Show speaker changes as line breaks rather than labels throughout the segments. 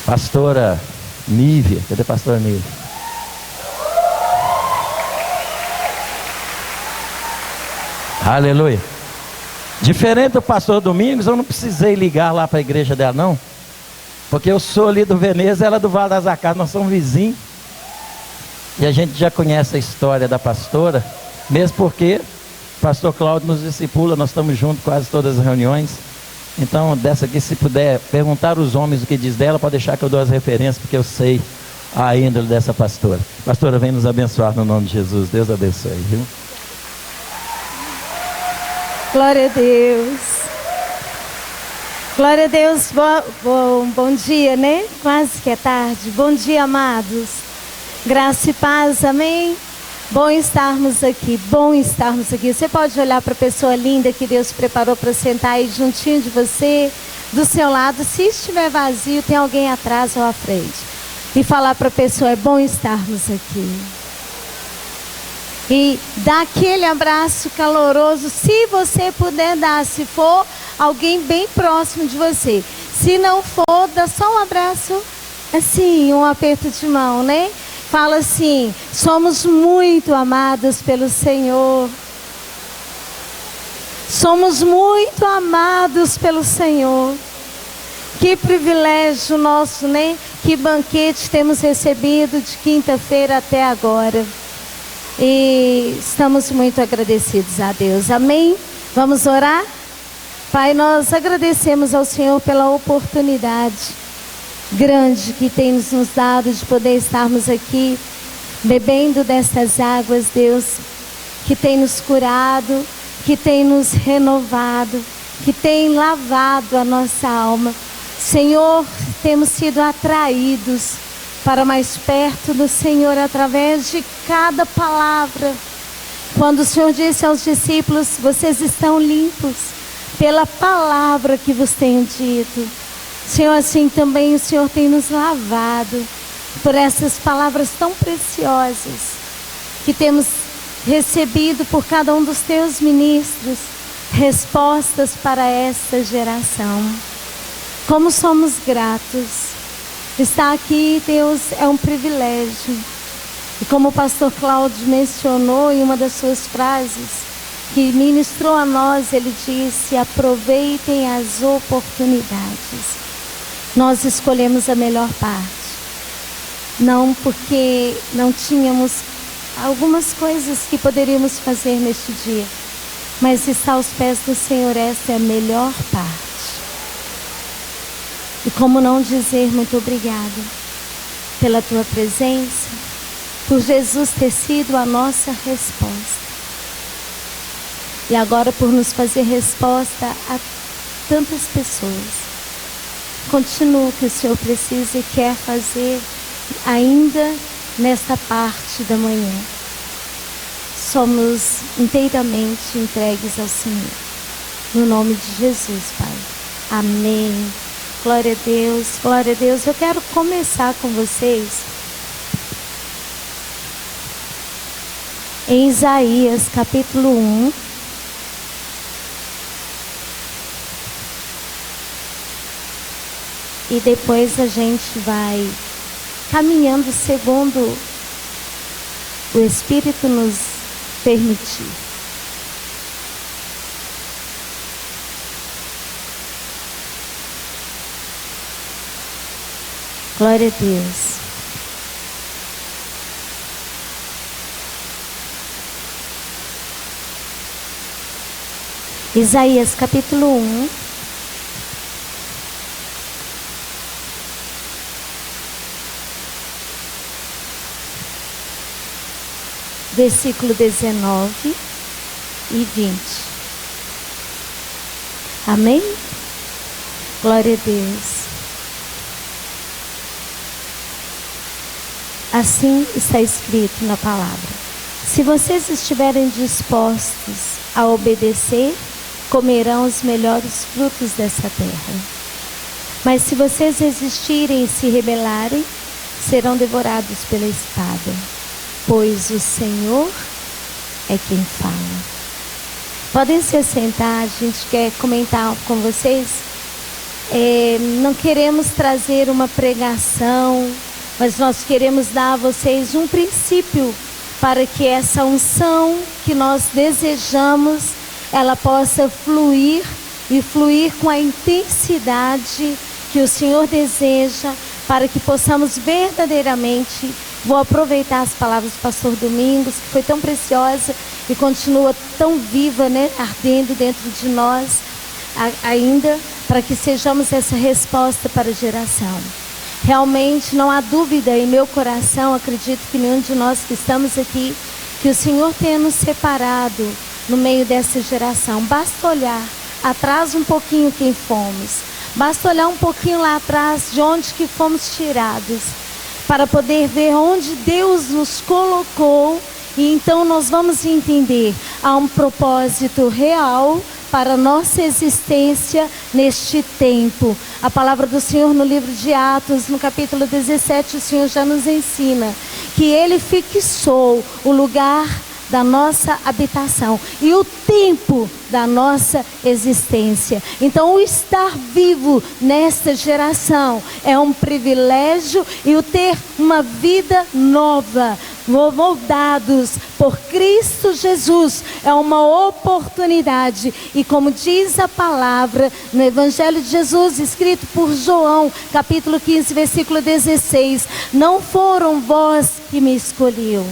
Pastora Nívia, cadê a pastora Nívia? Aleluia. Diferente do pastor Domingos, eu não precisei ligar lá para a igreja dela não, porque eu sou ali do Veneza, ela é do Vale das Arcadas, nós somos vizinhos, e a gente já conhece a história da pastora, mesmo porque o pastor Cláudio nos discipula, nós estamos juntos quase todas as reuniões. Então, dessa aqui, se puder perguntar aos homens o que diz dela, pode deixar que eu dou as referências, porque eu sei a índole dessa pastora. Pastora, vem nos abençoar no nome de Jesus. Deus abençoe, viu?
Glória a Deus. Glória a Deus. Bom dia, né? Quase que é tarde. Bom dia, amados. Graça e paz, amém? Bom estarmos aqui, bom estarmos aqui. Você pode olhar para a pessoa linda que Deus preparou para sentar aí juntinho de você, do seu lado. Se estiver vazio, tem alguém atrás ou à frente. E falar para a pessoa, é bom estarmos aqui. E dá aquele abraço caloroso, se você puder dar, se for alguém bem próximo de você. Se não for, dá só um abraço, assim, um aperto de mão, né? Fala assim, somos muito amados pelo Senhor. Somos muito amados pelo Senhor. Que privilégio nosso, né? Que banquete temos recebido de quinta-feira até agora. E estamos muito agradecidos a Deus. Amém? Vamos orar? Pai, nós agradecemos ao Senhor pela oportunidade grande que tem nos dado de poder estarmos aqui bebendo destas águas, Deus, que tem nos curado, que tem nos renovado, que tem lavado a nossa alma. Senhor, temos sido atraídos para mais perto do Senhor através de cada palavra. Quando o Senhor disse aos discípulos, vocês estão limpos pela palavra que vos tenho dito. Senhor, assim também o Senhor tem nos lavado por essas palavras tão preciosas que temos recebido por cada um dos teus ministros, respostas para esta geração. Como somos gratos. Estar aqui, Deus, é um privilégio. E como o pastor Cláudio mencionou em uma das suas frases, que ministrou a nós, ele disse, aproveitem as oportunidades. Nós escolhemos a melhor parte. Não porque não tínhamos algumas coisas que poderíamos fazer neste dia, mas estar aos pés do Senhor, essa é a melhor parte. E como não dizer muito obrigado pela tua presença, por Jesus ter sido a nossa resposta. E agora por nos fazer resposta a tantas pessoas. Continua o que o Senhor precisa e quer fazer ainda nesta parte da manhã. Somos inteiramente entregues ao Senhor. No nome de Jesus, Pai. Amém. Glória a Deus, glória a Deus. Eu quero começar com vocês em Isaías capítulo 1. E depois a gente vai caminhando segundo o Espírito nos permitir. Glória a Deus. Isaías capítulo 1. Versículo 19 e 20. Amém? Glória a Deus. Assim está escrito na palavra: se vocês estiverem dispostos a obedecer, comerão os melhores frutos dessa terra. Mas se vocês resistirem e se rebelarem, serão devorados pela espada. Pois o Senhor é quem fala. Podem se assentar, a gente quer comentar com vocês Não queremos trazer uma pregação, mas nós queremos dar a vocês um princípio para que essa unção que nós desejamos, ela possa fluir e fluir com a intensidade que o Senhor deseja, para que possamos verdadeiramente, vou aproveitar as palavras do pastor Domingos, que foi tão preciosa e continua tão viva, né, ardendo dentro de nós ainda, para que sejamos essa resposta para a geração. Realmente não há dúvida em meu coração, acredito que nenhum de nós que estamos aqui, que o Senhor tenha nos separado no meio dessa geração. Basta olhar atrás um pouquinho quem fomos, basta olhar um pouquinho lá atrás de onde que fomos tirados, para poder ver onde Deus nos colocou. E então nós vamos entender, há um propósito real para a nossa existência neste tempo. A palavra do Senhor no livro de Atos, no capítulo 17, o Senhor já nos ensina que Ele fixou o lugar da nossa habitação e o tempo da nossa existência. Então, o estar vivo nesta geração é um privilégio, e o ter uma vida nova, moldados por Cristo Jesus, é uma oportunidade. E como diz a palavra no Evangelho de Jesus, escrito por João, capítulo 15, versículo 16: não foram vós que me escolheu,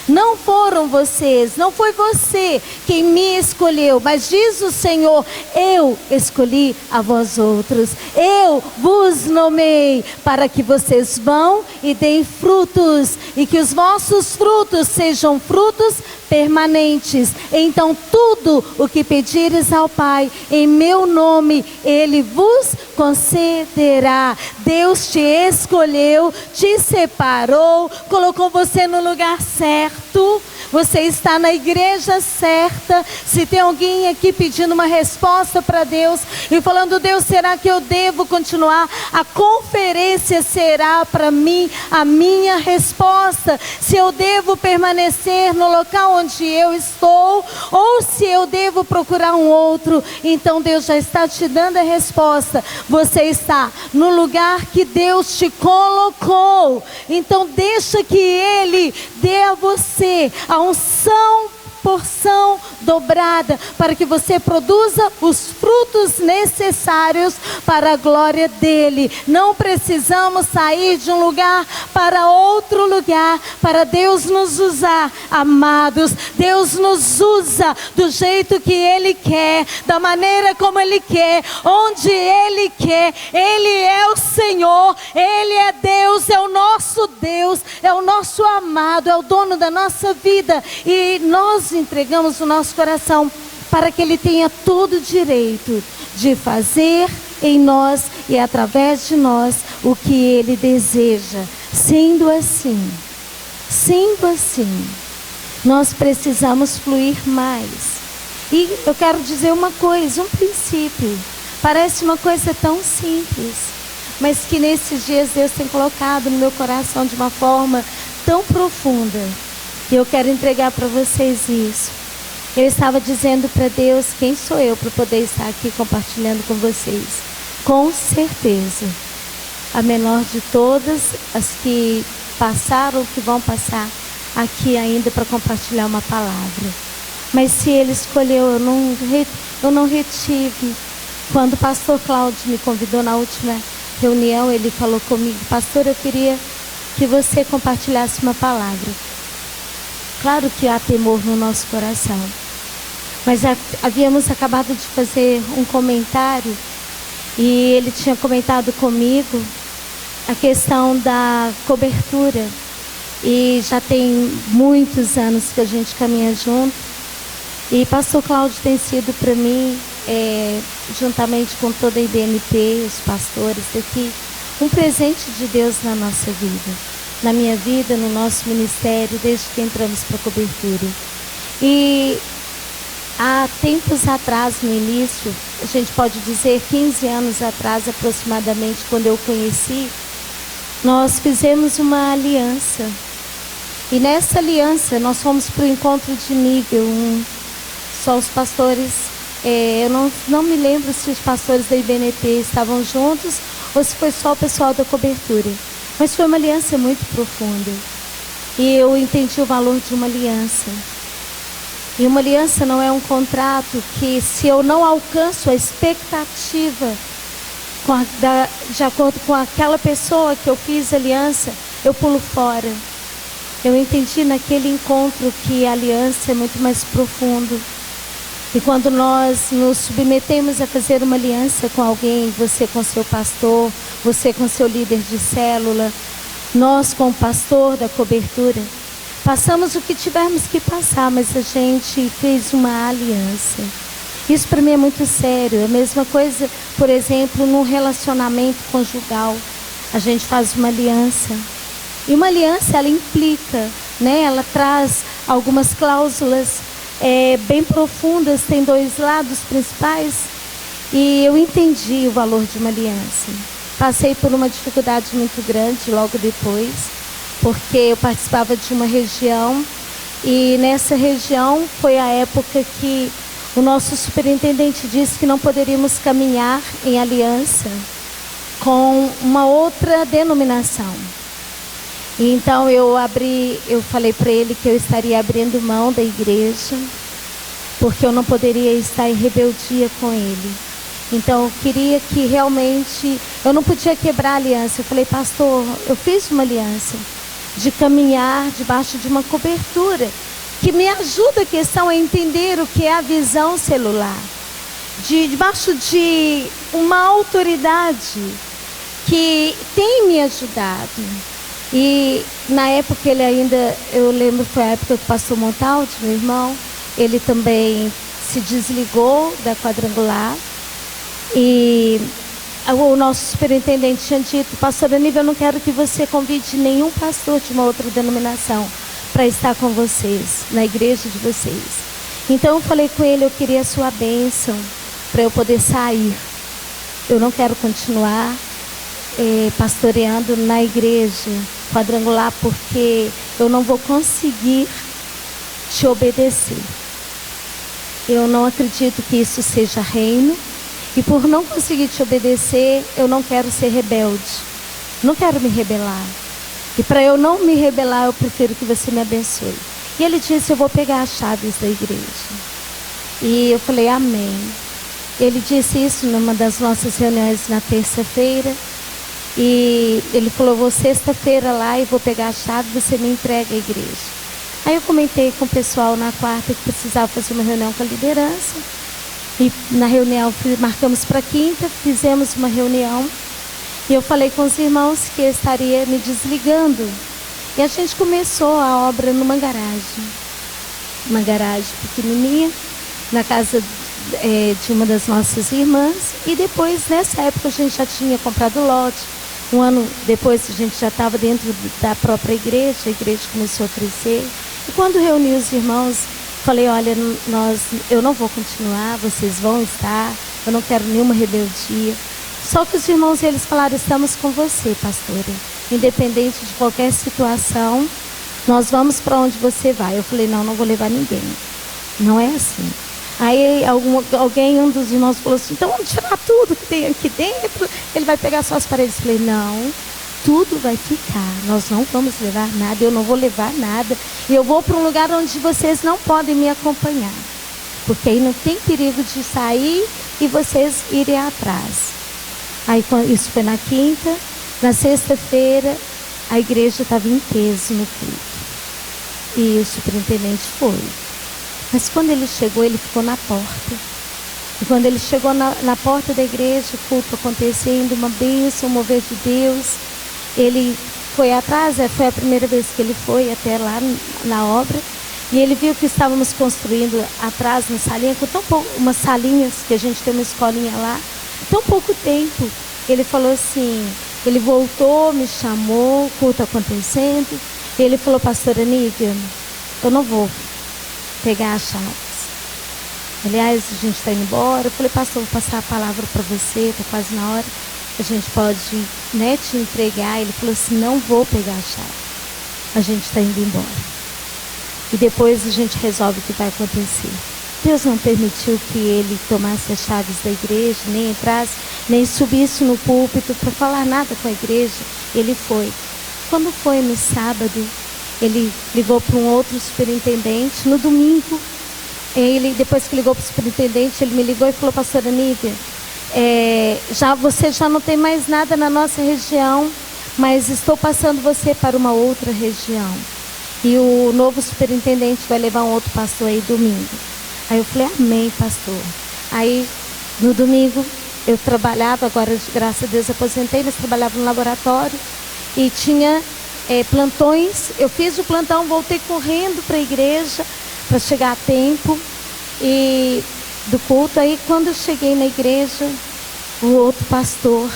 não foram vocês, não foi você quem me escolheu, mas diz o Senhor, eu escolhi a vós outros, eu vos nomeei para que vocês vão e deem frutos, e que os vossos frutos sejam frutos permanentes. Então tudo o que pedires ao Pai em meu nome, Ele vos concederá. Deus te escolheu, te separou, colocou você no lugar certo. Você está na igreja certa. Se tem alguém aqui pedindo uma resposta para Deus e falando: Deus, será que eu devo continuar? A conferência será para mim a minha resposta. Se eu devo permanecer no local onde eu estou, ou se eu devo procurar um outro. Então Deus já está te dando a resposta. Você está no lugar que Deus te colocou. Então deixa que Ele dê a você a unção, porção dobrada, para que você produza os frutos necessários para a glória dele. Não precisamos sair de um lugar para outro lugar para Deus nos usar, amados. Deus nos usa do jeito que Ele quer, da maneira como Ele quer, onde Ele quer. Ele é o Senhor, Ele é Deus, é o nosso Deus, é o nosso amado, é o dono da nossa vida, e nós entregamos o nosso coração para que Ele tenha todo o direito de fazer em nós e através de nós o que Ele deseja. Sendo assim, nós precisamos fluir mais. E eu quero dizer uma coisa, um princípio. Parece uma coisa tão simples, mas que nesses dias Deus tem colocado no meu coração de uma forma tão profunda. E eu quero entregar para vocês isso. Eu estava dizendo para Deus: quem sou eu para poder estar aqui compartilhando com vocês? Com certeza, a menor de todas as que passaram, que vão passar aqui ainda para compartilhar uma palavra. Mas se Ele escolheu, eu não retive. Quando o pastor Cláudio me convidou na última reunião, ele falou comigo: pastor, eu queria que você compartilhasse uma palavra. Claro que há temor no nosso coração, mas havíamos acabado de fazer um comentário, e ele tinha comentado comigo a questão da cobertura, e já tem muitos anos que a gente caminha junto, e pastor Cláudio tem sido para mim, juntamente com toda a IBNP, os pastores daqui, um presente de Deus na nossa vida. Na minha vida, no nosso ministério, desde que entramos para a cobertura. E há tempos atrás, no início, a gente pode dizer 15 anos atrás aproximadamente, quando eu conheci, nós fizemos uma aliança. E nessa aliança nós fomos para o encontro de nível 1. Só os pastores Eu não me lembro se os pastores da IBNP estavam juntos ou se foi só o pessoal da cobertura. Mas foi uma aliança muito profunda. E eu entendi o valor de uma aliança. E uma aliança não é um contrato que, se eu não alcanço a expectativa de acordo com aquela pessoa que eu fiz aliança, eu pulo fora. Eu entendi naquele encontro que a aliança é muito mais profunda. E quando nós nos submetemos a fazer uma aliança com alguém, você com seu pastor, você com seu líder de célula, nós com o pastor da cobertura, passamos o que tivermos que passar, mas a gente fez uma aliança. Isso para mim é muito sério. É a mesma coisa, por exemplo, num relacionamento conjugal. A gente faz uma aliança. E uma aliança, ela implica, né? Ela traz algumas cláusulas bem profundas, tem dois lados principais. E eu entendi o valor de uma aliança. Passei por uma dificuldade muito grande logo depois, porque eu participava de uma região, e nessa região foi a época que o nosso superintendente disse que não poderíamos caminhar em aliança com uma outra denominação. E então eu falei para ele que eu estaria abrindo mão da igreja, porque eu não poderia estar em rebeldia com ele. Então eu queria que realmente, eu não podia quebrar a aliança. Eu falei, pastor, eu fiz uma aliança de caminhar debaixo de uma cobertura que me ajuda a questão a entender o que é a visão celular, debaixo de uma autoridade que tem me ajudado. E na época ele ainda, eu lembro, foi a época que o pastor Montaldi, meu irmão, ele também se desligou da quadrangular. E o nosso superintendente tinha dito, pastor Aníbal, eu não quero que você convide nenhum pastor de uma outra denominação para estar com vocês, na igreja de vocês. Então eu falei com ele, eu queria a sua bênção para eu poder sair. Eu não quero continuar pastoreando na igreja quadrangular, porque eu não vou conseguir te obedecer. Eu não acredito que isso seja reino. E por não conseguir te obedecer, eu não quero ser rebelde. Não quero me rebelar. E para eu não me rebelar, eu prefiro que você me abençoe. E ele disse, eu vou pegar as chaves da igreja. E eu falei, amém. Ele disse isso numa das nossas reuniões na terça-feira. E ele falou, vou sexta-feira lá e vou pegar a chave, você me entrega a igreja. Aí eu comentei com o pessoal na quarta que precisava fazer uma reunião com a liderança. E na reunião, marcamos para quinta, fizemos uma reunião. E eu falei com os irmãos que eu estaria me desligando. E a gente começou a obra numa garagem. Uma garagem pequenininha, na casa de uma das nossas irmãs. E depois, nessa época, a gente já tinha comprado lote. Um ano depois, a gente já estava dentro da própria igreja. A igreja começou a crescer. E quando reuni os irmãos, falei, olha, eu não vou continuar, vocês vão estar, eu não quero nenhuma rebeldia. Só que os irmãos, eles falaram, estamos com você, pastora. Independente de qualquer situação, nós vamos para onde você vai. Eu falei, não vou levar ninguém. Não é assim. Aí um dos irmãos falou assim, então vamos tirar tudo que tem aqui dentro, ele vai pegar só as paredes. Eu falei, não, tudo vai ficar, nós não vamos levar nada, eu não vou levar nada. E eu vou para um lugar onde vocês não podem me acompanhar, porque aí não tem perigo de sair e vocês irem atrás. Aí isso foi na quinta. Na sexta-feira a igreja estava em peso no culto, e o superintendente foi. Mas quando ele chegou, ele ficou na porta. E quando ele chegou na porta da igreja, o culto acontecendo, uma bênção, um mover de Deus, ele foi atrás, foi a primeira vez que ele foi até lá na obra, e ele viu que estávamos construindo atrás na salinha, com tão pouco, umas salinhas, que a gente tem uma escolinha lá, tão pouco tempo. Ele falou assim, ele voltou, me chamou, o culto acontecendo, e ele falou, pastora Nívia, eu não vou pegar as chaves. Aliás, a gente está indo embora. Eu falei, pastor, vou passar a palavra para você, está quase na hora. A gente pode, te entregar. Ele falou assim, não vou pegar a chave. A gente está indo embora. E depois a gente resolve o que vai acontecer. Deus não permitiu que ele tomasse as chaves da igreja, nem entrasse, nem subisse no púlpito para falar nada com a igreja. Ele foi. Quando foi no sábado, ele ligou para um outro superintendente. No domingo, depois que ligou para o superintendente, ele me ligou e falou: pastora Nívia, você já não tem mais nada na nossa região, mas estou passando você para uma outra região. E o novo superintendente vai levar um outro pastor aí domingo. Aí eu falei: amém, pastor. Aí no domingo eu trabalhava, agora graças a Deus aposentei, mas trabalhava no laboratório e tinha plantões. Eu fiz o plantão, voltei correndo para a igreja para chegar a tempo e do culto. Aí quando eu cheguei na igreja, o outro pastor,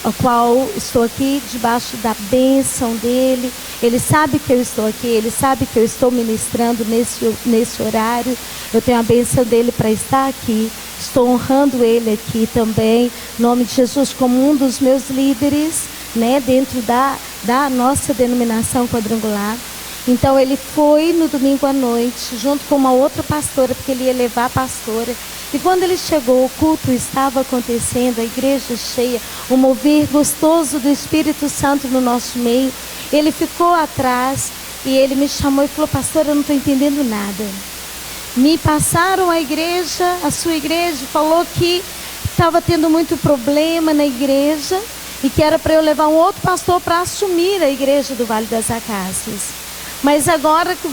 ao qual estou aqui debaixo da bênção dele, ele sabe que eu estou aqui, ele sabe que eu estou ministrando nesse horário. Eu tenho a bênção dele para estar aqui, estou honrando ele aqui também, em nome de Jesus, como um dos meus líderes, né, dentro da nossa denominação quadrangular. Então ele foi no domingo à noite, junto com uma outra pastora, porque ele ia levar a pastora. E quando ele chegou, o culto estava acontecendo, a igreja cheia, um mover gostoso do Espírito Santo no nosso meio. Ele ficou atrás e ele me chamou e falou: pastora, eu não estou entendendo nada. Me passaram a sua igreja, falou que estava tendo muito problema na igreja e que era para eu levar um outro pastor para assumir a igreja do Vale das Acácias. Mas agora que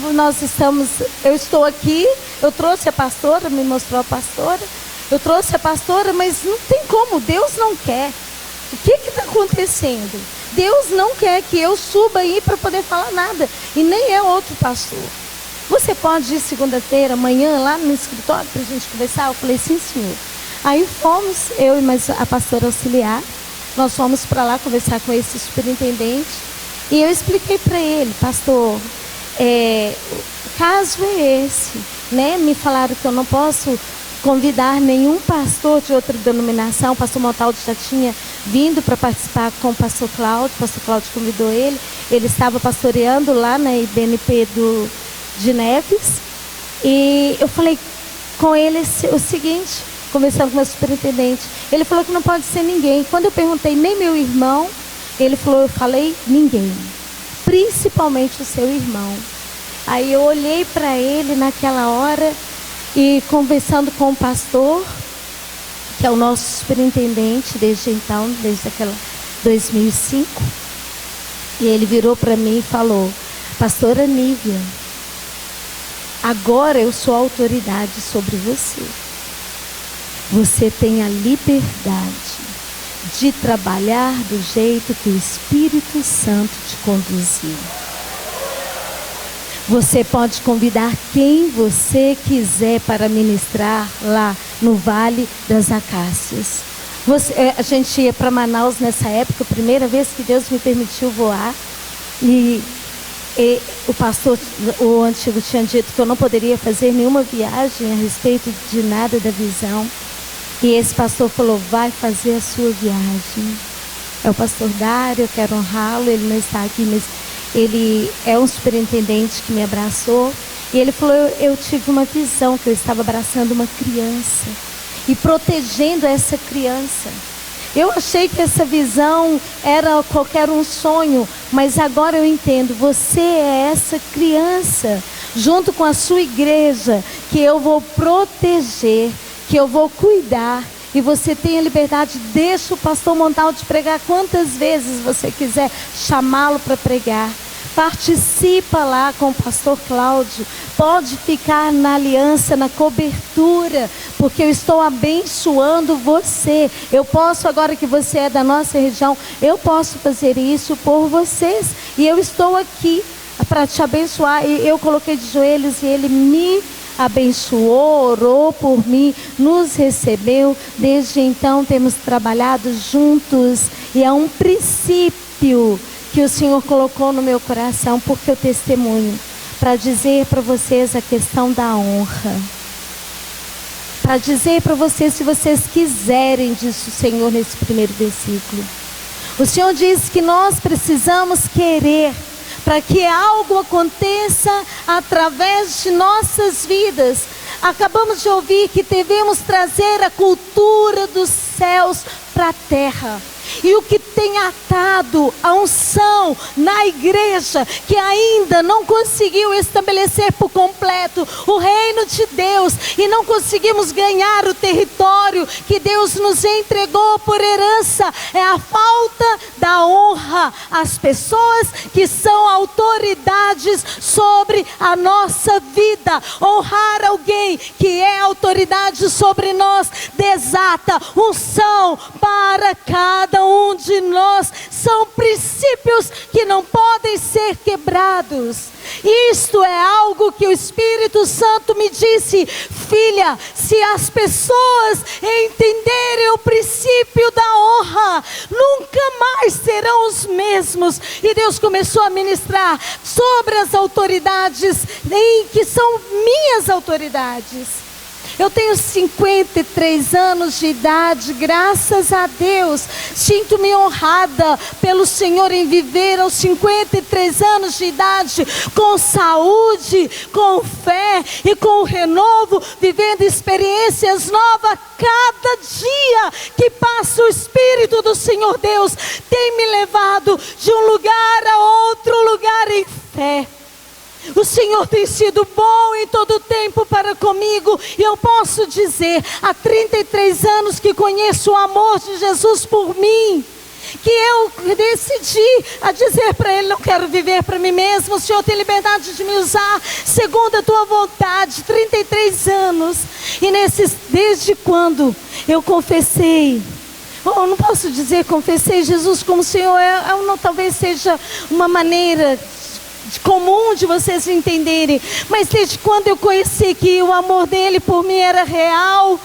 eu estou aqui, eu trouxe a pastora, me mostrou a pastora, eu trouxe a pastora, mas não tem como, Deus não quer. O que está acontecendo? Deus não quer que eu suba aí para poder falar nada, e nem é outro pastor. Você pode ir segunda-feira, amanhã, lá no escritório para a gente conversar? Eu falei: sim, senhor. Aí fomos, eu e mais a pastora auxiliar, nós fomos para lá conversar com esse superintendente, e eu expliquei para ele: pastor, o caso é esse, né? Me falaram que eu não posso convidar nenhum pastor de outra denominação. O pastor Montaldo já tinha vindo para participar com o pastor Cláudio convidou ele estava pastoreando lá na IBNP de Neves, e eu falei com ele o seguinte, conversando com o meu superintendente, ele falou que não pode ser ninguém. Quando eu perguntei: nem meu irmão? Ele falou: eu falei: ninguém, principalmente o seu irmão. Aí eu olhei para ele naquela hora e conversando com o pastor, que é o nosso superintendente desde então, desde aquela 2005, e ele virou para mim e falou: pastora Nívia, agora eu sou autoridade sobre você. Você tem a liberdade de trabalhar do jeito que o Espírito Santo te conduziu. Você pode convidar quem você quiser para ministrar lá no Vale das Acácias. A gente ia para Manaus nessa época, a primeira vez que Deus me permitiu voar. E o pastor, o antigo, tinha dito que eu não poderia fazer nenhuma viagem a respeito de nada da visão. E esse pastor falou: vai fazer a sua viagem. É o pastor Dário, eu quero honrá-lo, ele não está aqui, mas ele é um superintendente que me abraçou. E ele falou: eu tive uma visão que eu estava abraçando uma criança e protegendo essa criança. Eu achei que essa visão era qualquer um sonho, mas agora eu entendo, você é essa criança, junto com a sua igreja, que eu vou proteger, que eu vou cuidar. E você tem a liberdade, deixa o pastor Montaldo pregar quantas vezes você quiser chamá-lo para pregar. Participa lá com o pastor Cláudio, pode ficar na aliança, na cobertura, porque eu estou abençoando você. Eu posso, agora que você é da nossa região, eu posso fazer isso por vocês, e eu estou aqui para te abençoar. E eu coloquei de joelhos e ele me abençoou, orou por mim, nos recebeu. Desde então temos trabalhado juntos, e é um princípio que o Senhor colocou no meu coração, porque eu testemunho, para dizer para vocês a questão da honra, para dizer para vocês, se vocês quiserem, disse o Senhor nesse primeiro versículo, o Senhor diz que nós precisamos querer, para que algo aconteça através de nossas vidas. Acabamos de ouvir que devemos trazer a cultura dos céus para a terra. E o que tem atado a unção na igreja, que ainda não conseguiu estabelecer por completo o reino de Deus, e não conseguimos ganhar o território que Deus nos entregou por herança, é a falta da honra às pessoas que são autoridades sobre a nossa vida. Honrar alguém que é autoridade sobre nós desata unção para cada um de nós. São princípios que não podem ser quebrados. Isto é algo que o Espírito Santo me disse: filha, se as pessoas entenderem o princípio da honra, nunca mais serão os mesmos. E Deus começou a ministrar sobre as autoridades, que são minhas autoridades. Eu tenho 53 anos de idade, graças a Deus. Sinto-me honrada pelo Senhor em viver aos 53 anos de idade, com saúde, com fé e com renovo, vivendo experiências novas. Cada dia que passa, o Espírito do Senhor Deus tem me levado de um lugar a outro lugar em fé. O Senhor tem sido bom em todo o tempo para comigo. E eu posso dizer, há 33 anos que conheço o amor de Jesus por mim, que eu decidi a dizer para Ele: não quero viver para mim mesmo, o Senhor tem liberdade de me usar segundo a Tua vontade. 33 anos. E desde quando eu confessei, eu não posso dizer confessei Jesus como Senhor, talvez seja uma maneira comum de vocês entenderem, mas desde quando eu conheci que o amor dele por mim era real,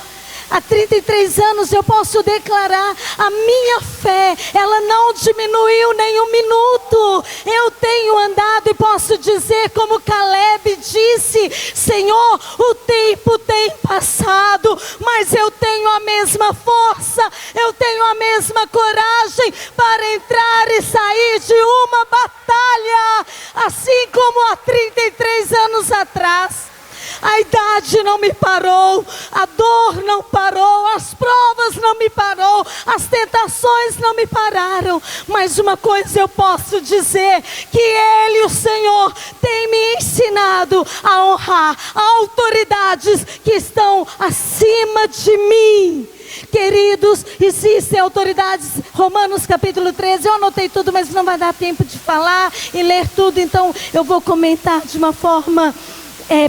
há 33 anos eu posso declarar: a minha fé, ela não diminuiu nem um minuto. Eu tenho andado e posso dizer como Caleb disse: Senhor, o tempo tem passado, mas eu tenho a mesma força, eu tenho a mesma coragem para entrar e sair de uma batalha, assim como há 33 anos atrás. A idade não me parou, a dor não parou, as provas não me parou, as tentações não me pararam. Mas uma coisa eu posso dizer, que Ele, o Senhor, tem me ensinado a honrar autoridades que estão acima de mim. Queridos, existem autoridades. Romanos capítulo 13, eu anotei tudo, mas não vai dar tempo de falar e ler tudo, então eu vou comentar de uma forma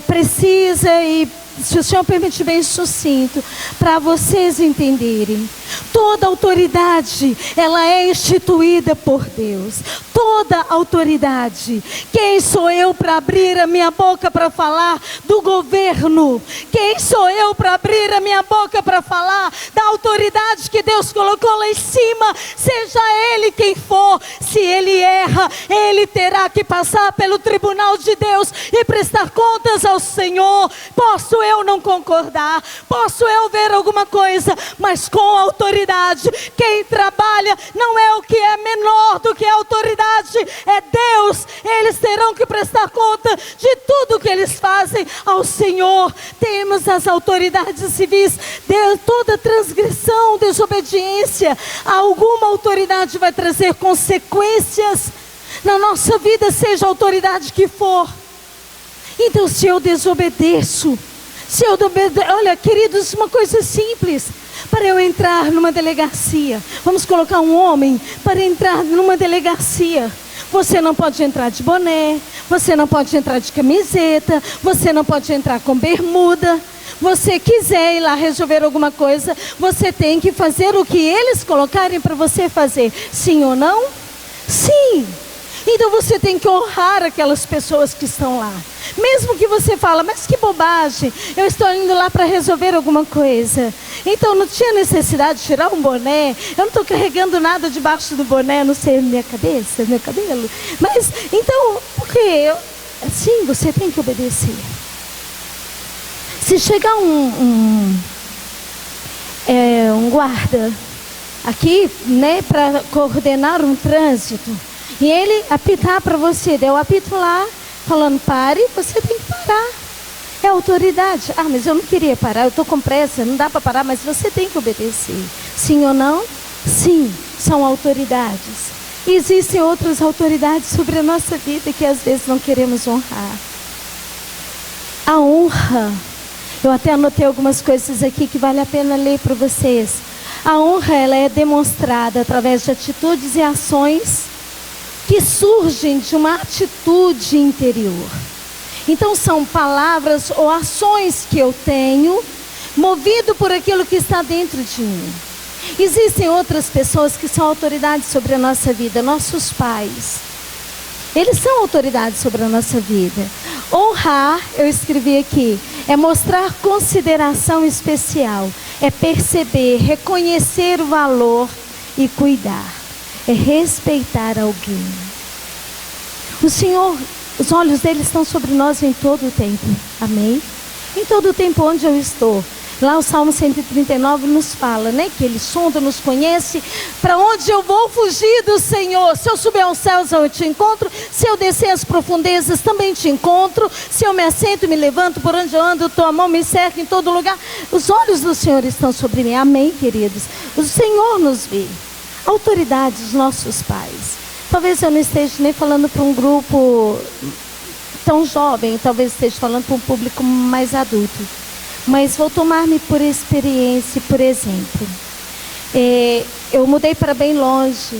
precisa e, se o Senhor permitir, bem sucinto, para vocês entenderem. Toda autoridade, ela é instituída por Deus. Toda autoridade. Quem sou eu para abrir a minha boca para falar do governo? Quem sou eu para abrir a minha boca para falar da autoridade que Deus colocou lá em cima? Seja ele quem for, se ele erra, ele terá que passar pelo tribunal de Deus e prestar contas ao Senhor. Posso eu não concordar, posso eu ver alguma coisa, mas com autoridade. Quem trabalha não é o que é menor do que a autoridade, é Deus. Eles terão que prestar conta de tudo que eles fazem ao Senhor. Temos as autoridades civis. Toda transgressão, desobediência a alguma autoridade vai trazer consequências na nossa vida, seja a autoridade que for. Então, se eu desobedeço, olha, queridos, uma coisa simples. Para eu entrar numa delegacia, vamos colocar um homem para entrar numa delegacia. Você não pode entrar de boné, você não pode entrar de camiseta, você não pode entrar com bermuda. Você quiser ir lá resolver alguma coisa, você tem que fazer o que eles colocarem para você fazer. Sim ou não? Sim. Então você tem que honrar aquelas pessoas que estão lá. Mesmo que você fala: mas que bobagem, eu estou indo lá para resolver alguma coisa. Então não tinha necessidade de tirar um boné. Eu não estou carregando nada debaixo do boné, não sei, minha cabeça, meu cabelo. Mas, então, porque assim você tem que obedecer. Se chegar um guarda aqui, né, para coordenar um trânsito, e ele apitar para você, der o apito lá, falando pare, você tem que parar. É autoridade. Ah, mas eu não queria parar, eu estou com pressa, não dá para parar, mas você tem que obedecer. Sim ou não? Sim, são autoridades. E existem outras autoridades sobre a nossa vida que às vezes não queremos honrar. A honra, eu até anotei algumas coisas aqui que vale a pena ler para vocês. A honra, ela é demonstrada através de atitudes e ações que surgem de uma atitude interior. Então são palavras ou ações que eu tenho, movido por aquilo que está dentro de mim. Existem outras pessoas que são autoridades sobre a nossa vida, nossos pais. Eles são autoridades sobre a nossa vida. Honrar, eu escrevi aqui, é mostrar consideração especial, é perceber, reconhecer o valor e cuidar, é respeitar alguém. O Senhor, os olhos dele estão sobre nós em todo o tempo, amém? Em todo o tempo onde eu estou. Lá o Salmo 139 nos fala, né? Que Ele sonda, nos conhece. Para onde eu vou fugir do Senhor? Se eu subir aos céus, eu te encontro. Se eu descer às profundezas, também te encontro. Se eu me assento e me levanto, por onde eu ando, tua mão me cerca em todo lugar. Os olhos do Senhor estão sobre mim, amém, queridos? O Senhor nos vê. Autoridade dos nossos pais. Talvez eu não esteja nem falando para um grupo tão jovem, talvez esteja falando para um público mais adulto. Mas vou tomar-me por experiência, por exemplo. Eu mudei para bem longe,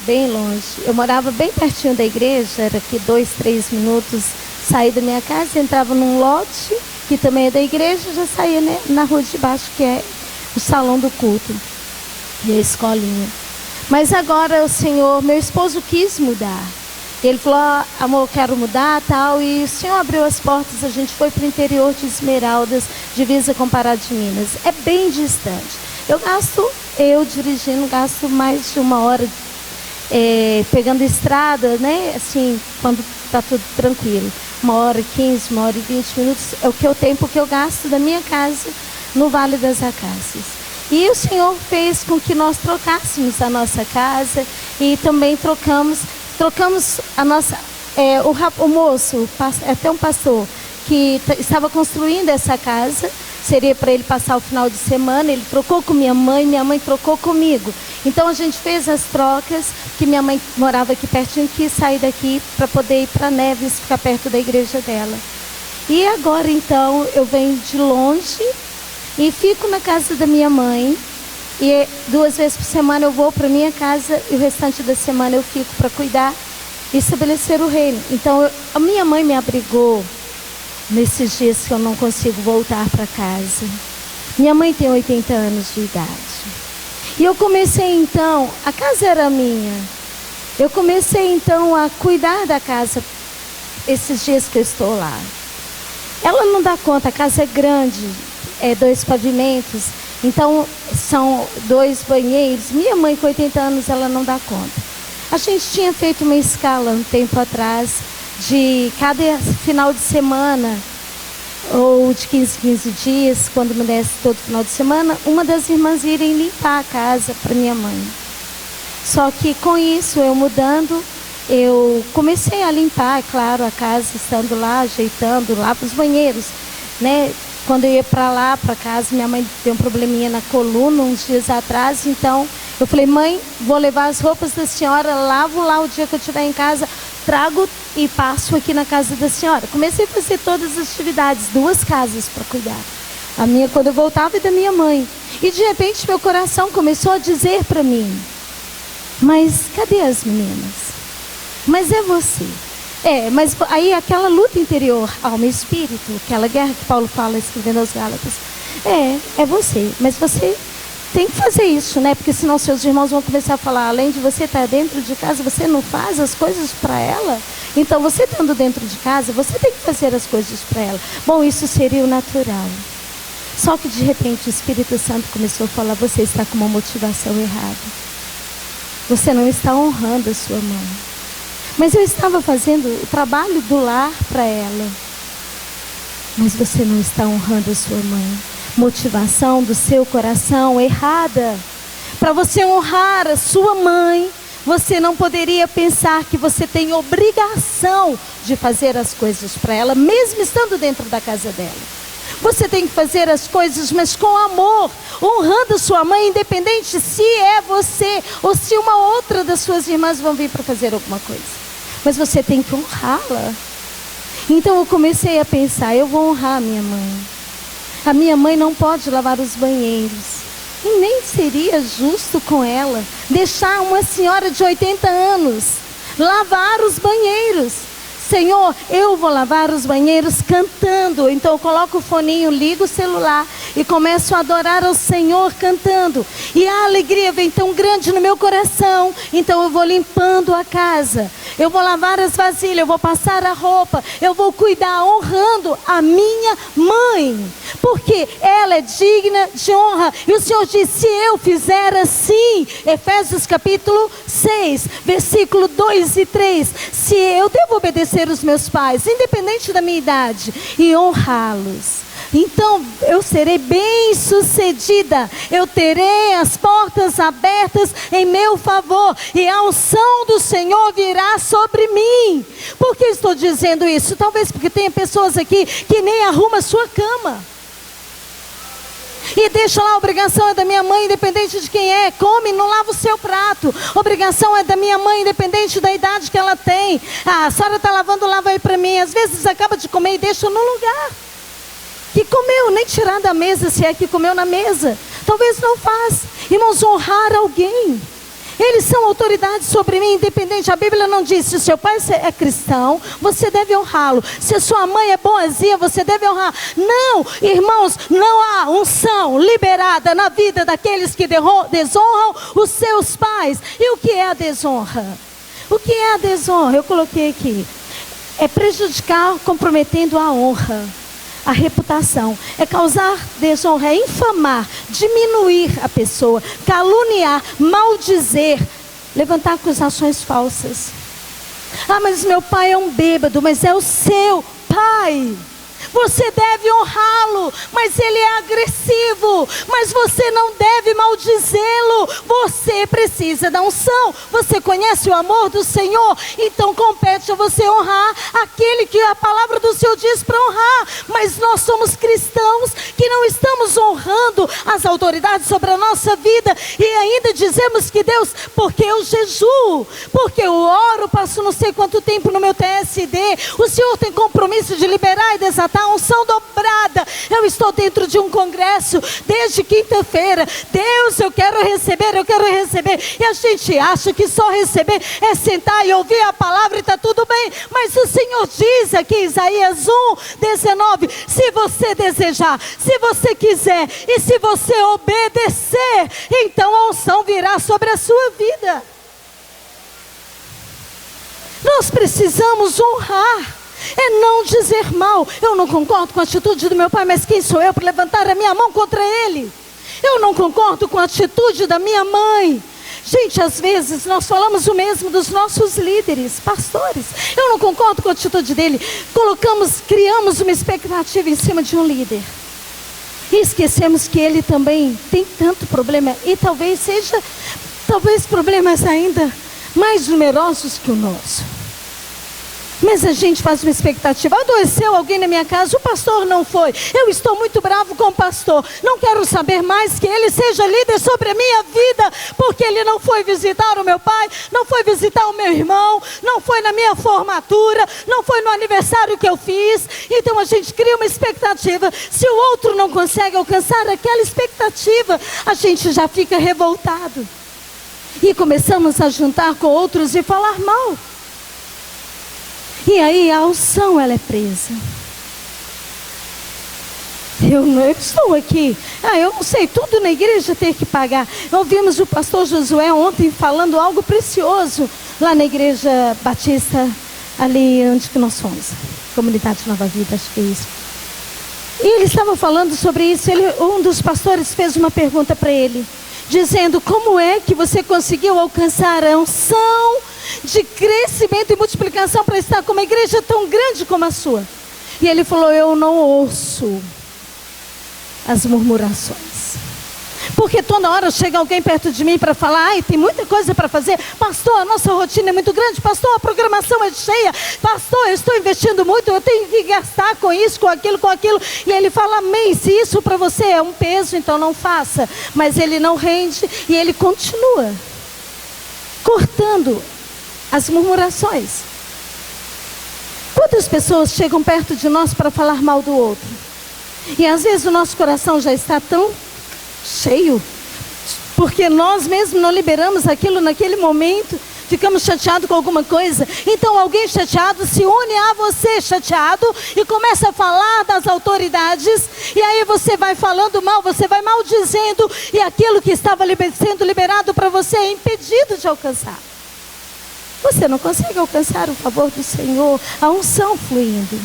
bem longe. Eu morava bem pertinho da igreja, era aqui 2, 3 minutos. Saí da minha casa, entrava num lote, que também é da igreja, já saía, né, na rua de baixo, que é o salão do culto, e a escolinha. Mas agora o Senhor, meu esposo quis mudar. Ele falou, amor, eu quero mudar, tal, e o Senhor abriu as portas, a gente foi para o interior de Esmeraldas, divisa com Pará de Minas. É bem distante. Eu dirigindo, gasto mais de 1 hora, pegando estrada, né, assim, quando está tudo tranquilo. 1h15, 1h20 minutos, é o tempo que eu gasto da minha casa no Vale das Acácias. E o Senhor fez com que nós trocássemos a nossa casa e também trocamos a nossa, o moço, até um pastor, que estava construindo essa casa, seria para ele passar o final de semana, ele trocou com minha mãe trocou comigo. Então a gente fez as trocas, que minha mãe morava aqui pertinho, quis sair daqui para poder ir para Neves, ficar perto da igreja dela. E agora então eu venho de longe e fico na casa da minha mãe. E 2 vezes por semana eu vou para minha casa e o restante da semana eu fico para cuidar e estabelecer o reino. Então a minha mãe me abrigou nesses dias que eu não consigo voltar para casa. Minha mãe tem 80 anos de idade. E eu comecei então, a casa era minha. Eu comecei então a cuidar da casa esses dias que eu estou lá. Ela não dá conta, a casa é grande, 2 pavimentos. Então, são 2 banheiros. Minha mãe, com 80 anos, ela não dá conta. A gente tinha feito uma escala um tempo atrás, de cada final de semana, ou de 15 dias, quando me desse todo final de semana, uma das irmãs irem limpar a casa para minha mãe. Só que com isso, eu mudando, eu comecei a limpar, claro, a casa, estando lá, ajeitando lá para os banheiros, né? Quando eu ia para lá, para casa, minha mãe deu um probleminha na coluna uns dias atrás. Então, eu falei, mãe, vou levar as roupas da senhora, lavo lá o dia que eu estiver em casa, trago e passo aqui na casa da senhora. Comecei a fazer todas as atividades, 2 casas para cuidar. A minha quando eu voltava e da minha mãe. E de repente meu coração começou a dizer para mim, mas cadê as meninas? Mas é você. Mas aí aquela luta interior, alma e espírito, aquela guerra que Paulo fala escrevendo aos Gálatas, é você, mas você tem que fazer isso, né? Porque senão seus irmãos vão começar a falar, além de você estar dentro de casa, você não faz as coisas para ela? Então você estando dentro de casa, você tem que fazer as coisas para ela. Bom, isso seria o natural. Só que de repente o Espírito Santo começou a falar, você está com uma motivação errada. Você não está honrando a sua mãe. Mas eu estava fazendo o trabalho do lar para ela. Mas você não está honrando a sua mãe. Motivação do seu coração errada. Para você honrar a sua mãe, você não poderia pensar que você tem obrigação de fazer as coisas para ela, mesmo estando dentro da casa dela. Você tem que fazer as coisas, mas com amor, honrando sua mãe, independente se é você ou se uma outra das suas irmãs vão vir para fazer alguma coisa. Mas você tem que honrá-la. Então eu comecei a pensar, eu vou honrar a minha mãe. A minha mãe não pode lavar os banheiros. E nem seria justo com ela deixar uma senhora de 80 anos lavar os banheiros. Senhor, eu vou lavar os banheiros cantando. Então eu coloco o foninho, ligo o celular e começo a adorar ao Senhor cantando. E a alegria vem tão grande no meu coração. Então eu vou limpando a casa. Eu vou lavar as vasilhas, eu vou passar a roupa. Eu vou cuidar, honrando a minha mãe. Porque ela é digna de honra. E o Senhor diz, se eu fizer assim, Efésios capítulo 6, versículo 2 e 3. Se eu devo obedecer os meus pais, independente da minha idade, e honrá-los, então eu serei bem sucedida, eu terei as portas abertas em meu favor, e a unção do Senhor virá sobre mim. Por que estou dizendo isso? Talvez porque tenha pessoas aqui que nem arrumam a sua cama. E deixa lá, a obrigação é da minha mãe, independente de quem é. Come, não lava o seu prato. Obrigação é da minha mãe, independente da idade que ela tem. Ah, a senhora está lavando, lava aí para mim. Às vezes acaba de comer e deixa no lugar que comeu, nem tirar da mesa, se é que comeu na mesa. Talvez não faça. Irmãos, honrar alguém. Eles são autoridades sobre mim, independente. A Bíblia não diz, se o seu pai é cristão, você deve honrá-lo. Se a sua mãe é boazinha, você deve honrar. Não, irmãos, não há unção liberada na vida daqueles que desonram os seus pais. E o que é a desonra? O que é a desonra? Eu coloquei aqui. É prejudicar, comprometendo a honra, a reputação. É causar desonra, é infamar, diminuir a pessoa, caluniar, maldizer, levantar acusações falsas. Ah, mas meu pai é um bêbado. Mas é o seu pai. Você deve honrá-lo, mas ele é agressivo. Mas você não deve maldizê-lo. Você precisa da unção. Você conhece o amor do Senhor? Então compete a você honrar aquele que a palavra do Senhor diz para honrar. Mas nós somos cristãos que não estamos honrando as autoridades sobre a nossa vida. E ainda dizemos que Deus, porque eu jejuo, porque eu oro, passo não sei quanto tempo no meu TSD. O Senhor tem compromisso de liberar e desatar a unção dobrada. Eu estou dentro de um congresso desde quinta-feira. Deus, eu quero receber, eu quero receber. E a gente acha que só receber é sentar e ouvir a palavra e está tudo bem. Mas o Senhor diz aqui, Isaías 1:19, se você desejar, se você quiser e se você obedecer, então a unção virá sobre a sua vida. Nós precisamos honrar. É não dizer mal. Eu não concordo com a atitude do meu pai, mas quem sou eu para levantar a minha mão contra ele? Eu não concordo com a atitude da minha mãe. Gente, às vezes nós falamos o mesmo dos nossos líderes, pastores. Eu não concordo com a atitude dele. Criamos uma expectativa em cima de um líder. E esquecemos que ele também tem tanto problema. E talvez problemas ainda mais numerosos que o nosso. Mas a gente faz uma expectativa. Adoeceu alguém na minha casa, o pastor não foi. Eu estou muito bravo com o pastor. Não quero saber mais que ele seja líder sobre a minha vida, porque ele não foi visitar o meu pai, não foi visitar o meu irmão, não foi na minha formatura, não foi no aniversário que eu fiz. Então a gente cria uma expectativa. Se o outro não consegue alcançar aquela expectativa, a gente já fica revoltado. E começamos a juntar com outros e falar mal. E aí a unção, ela é presa. Eu estou aqui. Eu não sei, tudo na igreja tem que pagar. Ouvimos o pastor Josué ontem falando algo precioso lá na igreja batista, ali onde que nós fomos. Comunidade Nova Vida, acho que é isso. E ele estava falando sobre isso. Um dos pastores fez uma pergunta para ele, dizendo, como é que você conseguiu alcançar a unção de crescimento e multiplicação para estar com uma igreja tão grande como a sua? E ele falou, eu não ouço as murmurações. Porque toda hora chega alguém perto de mim para falar: ai, tem muita coisa para fazer. Pastor, a nossa rotina é muito grande. Pastor, a programação é cheia. Pastor, eu estou investindo muito, eu tenho que gastar com isso, com aquilo, com aquilo. E ele fala: amém, se isso para você é um peso, então não faça. Mas ele não rende e ele continua cortando as murmurações. Quantas pessoas chegam perto de nós para falar mal do outro? E às vezes o nosso coração já está tão cheio, porque nós mesmos não liberamos aquilo naquele momento, ficamos chateados com alguma coisa. Então alguém chateado se une a você chateado e começa a falar das autoridades, e aí você vai falando mal, você vai maldizendo, e aquilo que estava sendo liberado para você é impedido de alcançar. Você não consegue alcançar o favor do Senhor, a unção fluindo.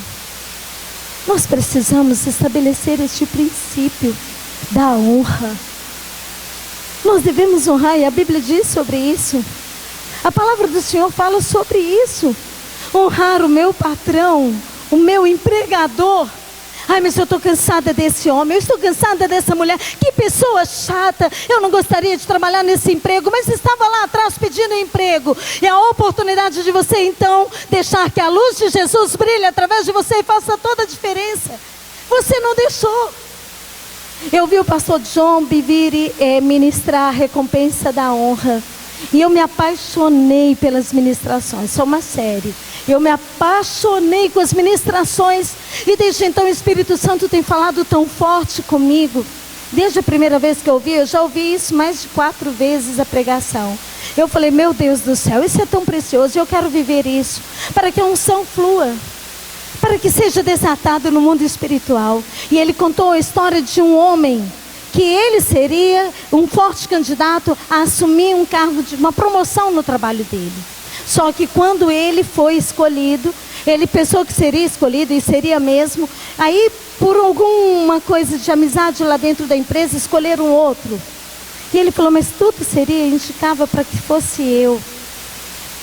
Nós precisamos estabelecer este princípio da honra. Nós devemos honrar, e a Bíblia diz sobre isso. A palavra do Senhor fala sobre isso. Honrar o meu patrão, o meu empregador. Ai, mas eu estou cansada desse homem, eu estou cansada dessa mulher. Que pessoa chata, eu não gostaria de trabalhar nesse emprego, mas estava lá atrás pedindo emprego. E a oportunidade de você então deixar que a luz de Jesus brilhe através de você e faça toda a diferença. Você não deixou. Eu vi o pastor John Biviri ministrar a recompensa da honra. E eu me apaixonei pelas ministrações. Isso é uma série. Eu me apaixonei com as ministrações. E desde então o Espírito Santo tem falado tão forte comigo. Desde a primeira vez que eu ouvi, eu já ouvi isso mais de 4 vezes a pregação. Eu falei: meu Deus do céu, isso é tão precioso. Eu quero viver isso, para que a unção flua, para que seja desatado no mundo espiritual. E ele contou a história de um homem que ele seria um forte candidato a assumir um cargo de uma promoção no trabalho dele. Só que quando ele foi escolhido, ele pensou que seria escolhido, e seria mesmo. Aí, por alguma coisa de amizade lá dentro da empresa, escolheram outro. E ele falou: mas tudo indicava para que fosse eu.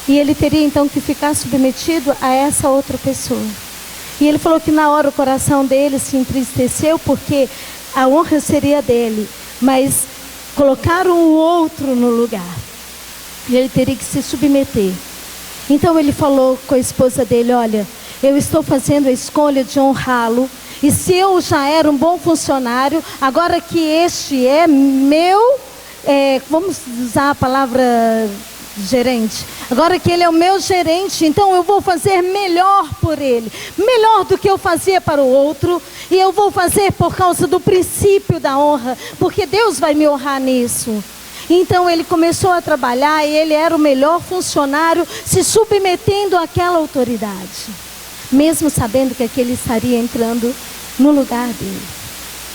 E ele teria então que ficar submetido a essa outra pessoa. E ele falou que na hora o coração dele se entristeceu, porque a honra seria dele, mas colocaram o outro no lugar. E ele teria que se submeter. Então ele falou com a esposa dele: olha, eu estou fazendo a escolha de honrá-lo. E se eu já era um bom funcionário, agora que este é meu, vamos usar a palavra gerente. Agora que ele é o meu gerente, então eu vou fazer melhor por ele. Melhor do que eu fazia para o outro. E eu vou fazer por causa do princípio da honra, porque Deus vai me honrar nisso. Então ele começou a trabalhar, e ele era o melhor funcionário, se submetendo àquela autoridade, mesmo sabendo que aquele estaria entrando no lugar dele.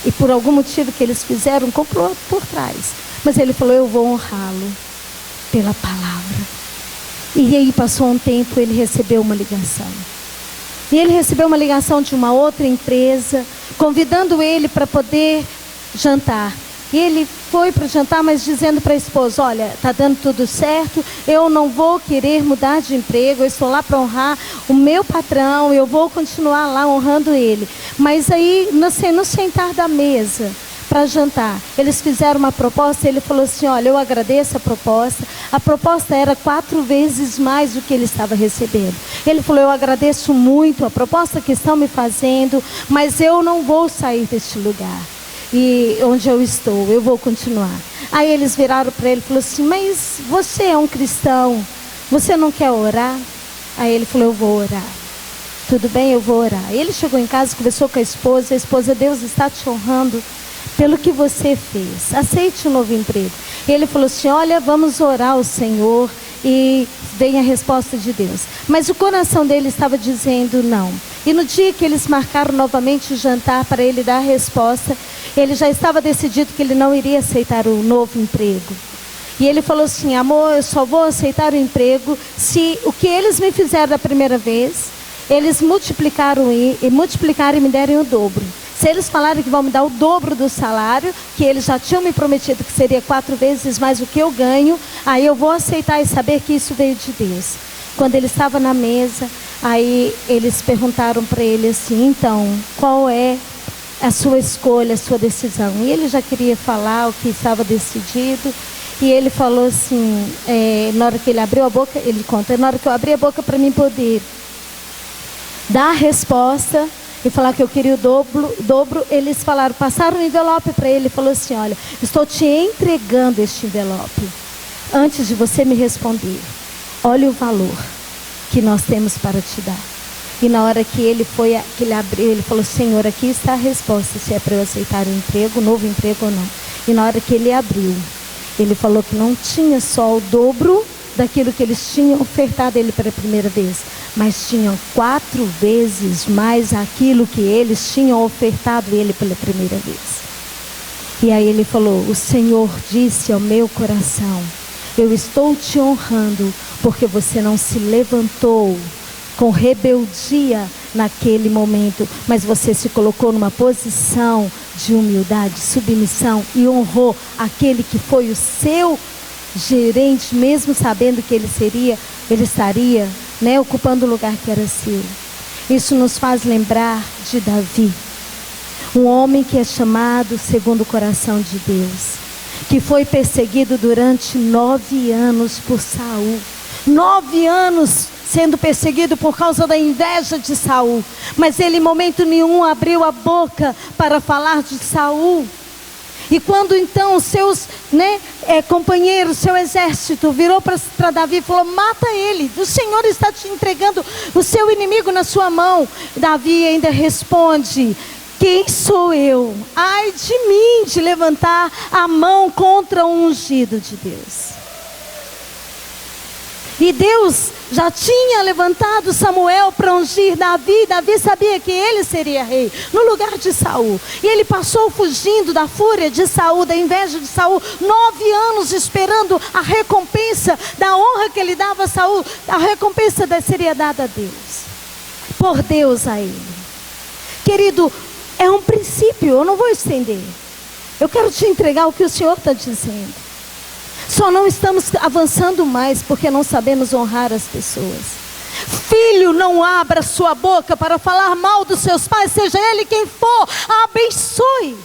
E por algum motivo que eles fizeram, um complô por trás. Mas ele falou: eu vou honrá-lo pela palavra. E aí passou um tempo, ele recebeu uma ligação. E ele recebeu uma ligação de uma outra empresa, convidando ele para poder jantar. E ele foi para o jantar, mas dizendo para a esposa: olha, está dando tudo certo, eu não vou querer mudar de emprego, eu estou lá para honrar o meu patrão, eu vou continuar lá honrando ele. Mas aí, no sentar da mesa para jantar, eles fizeram uma proposta, e ele falou assim: olha, eu agradeço a proposta era 4 vezes mais do que ele estava recebendo. Ele falou: eu agradeço muito a proposta que estão me fazendo, mas eu não vou sair deste lugar. E onde eu estou, eu vou continuar. Aí eles viraram para ele e falaram assim: mas você é um cristão, você não quer orar? Aí ele falou: eu vou orar. Tudo bem, eu vou orar. Aí ele chegou em casa, conversou com a esposa: Deus está te honrando pelo que você fez, aceite um novo emprego. E ele falou assim: olha, vamos orar ao Senhor, e vem a resposta de Deus. Mas o coração dele estava dizendo não. E no dia que eles marcaram novamente o jantar para ele dar a resposta, ele já estava decidido que ele não iria aceitar o novo emprego. E ele falou assim: amor, eu só vou aceitar o emprego se o que eles me fizeram da primeira vez, eles multiplicaram e me derem o dobro. Se eles falarem que vão me dar o dobro do salário, que eles já tinham me prometido que seria 4 vezes mais o que eu ganho, aí eu vou aceitar e saber que isso veio de Deus. Quando ele estava na mesa, aí eles perguntaram para ele assim: então, qual é a sua escolha, a sua decisão. E ele já queria falar o que estava decidido. E ele falou assim, na hora que ele abriu a boca, ele conta, na hora que eu abri a boca para mim poder dar a resposta e falar que eu queria o dobro, eles falaram, passaram um envelope para ele e falou assim, olha, estou te entregando este envelope. Antes de você me responder, olha o valor que nós temos para te dar. E na hora que ele abriu, ele falou, Senhor, aqui está a resposta, se é para eu aceitar o emprego, o novo emprego ou não. E na hora que ele abriu, ele falou que não tinha só o dobro daquilo que eles tinham ofertado a ele pela primeira vez, mas tinham 4 vezes mais aquilo que eles tinham ofertado a ele pela primeira vez. E aí ele falou, o Senhor disse ao meu coração, eu estou te honrando, porque você não se levantou com rebeldia naquele momento, mas você se colocou numa posição de humildade, submissão, e honrou aquele que foi o seu gerente, mesmo sabendo que ele estaria, ocupando o lugar que era seu. Isso nos faz lembrar de Davi, um homem que é chamado segundo o coração de Deus, que foi perseguido durante 9 anos por Saul. 9 anos sendo perseguido por causa da inveja de Saul, mas ele em momento nenhum abriu a boca para falar de Saul. E quando então os seus companheiros, seu exército virou para Davi e falou, mata ele, o Senhor está te entregando o seu inimigo na sua mão. Davi ainda responde, quem sou eu? Ai de mim de levantar a mão contra o ungido de Deus. E Deus já tinha levantado Samuel para ungir Davi. Davi sabia que ele seria rei no lugar de Saul. E ele passou fugindo da fúria de Saul, da inveja de Saul, 9 anos esperando a recompensa da honra que ele dava a Saul. A recompensa seria dada a Deus, por Deus a ele. Querido, é um princípio, eu não vou estender. Eu quero te entregar o que o Senhor está dizendo. Só não estamos avançando mais porque não sabemos honrar as pessoas. Filho, não abra sua boca para falar mal dos seus pais, seja ele quem for, abençoe.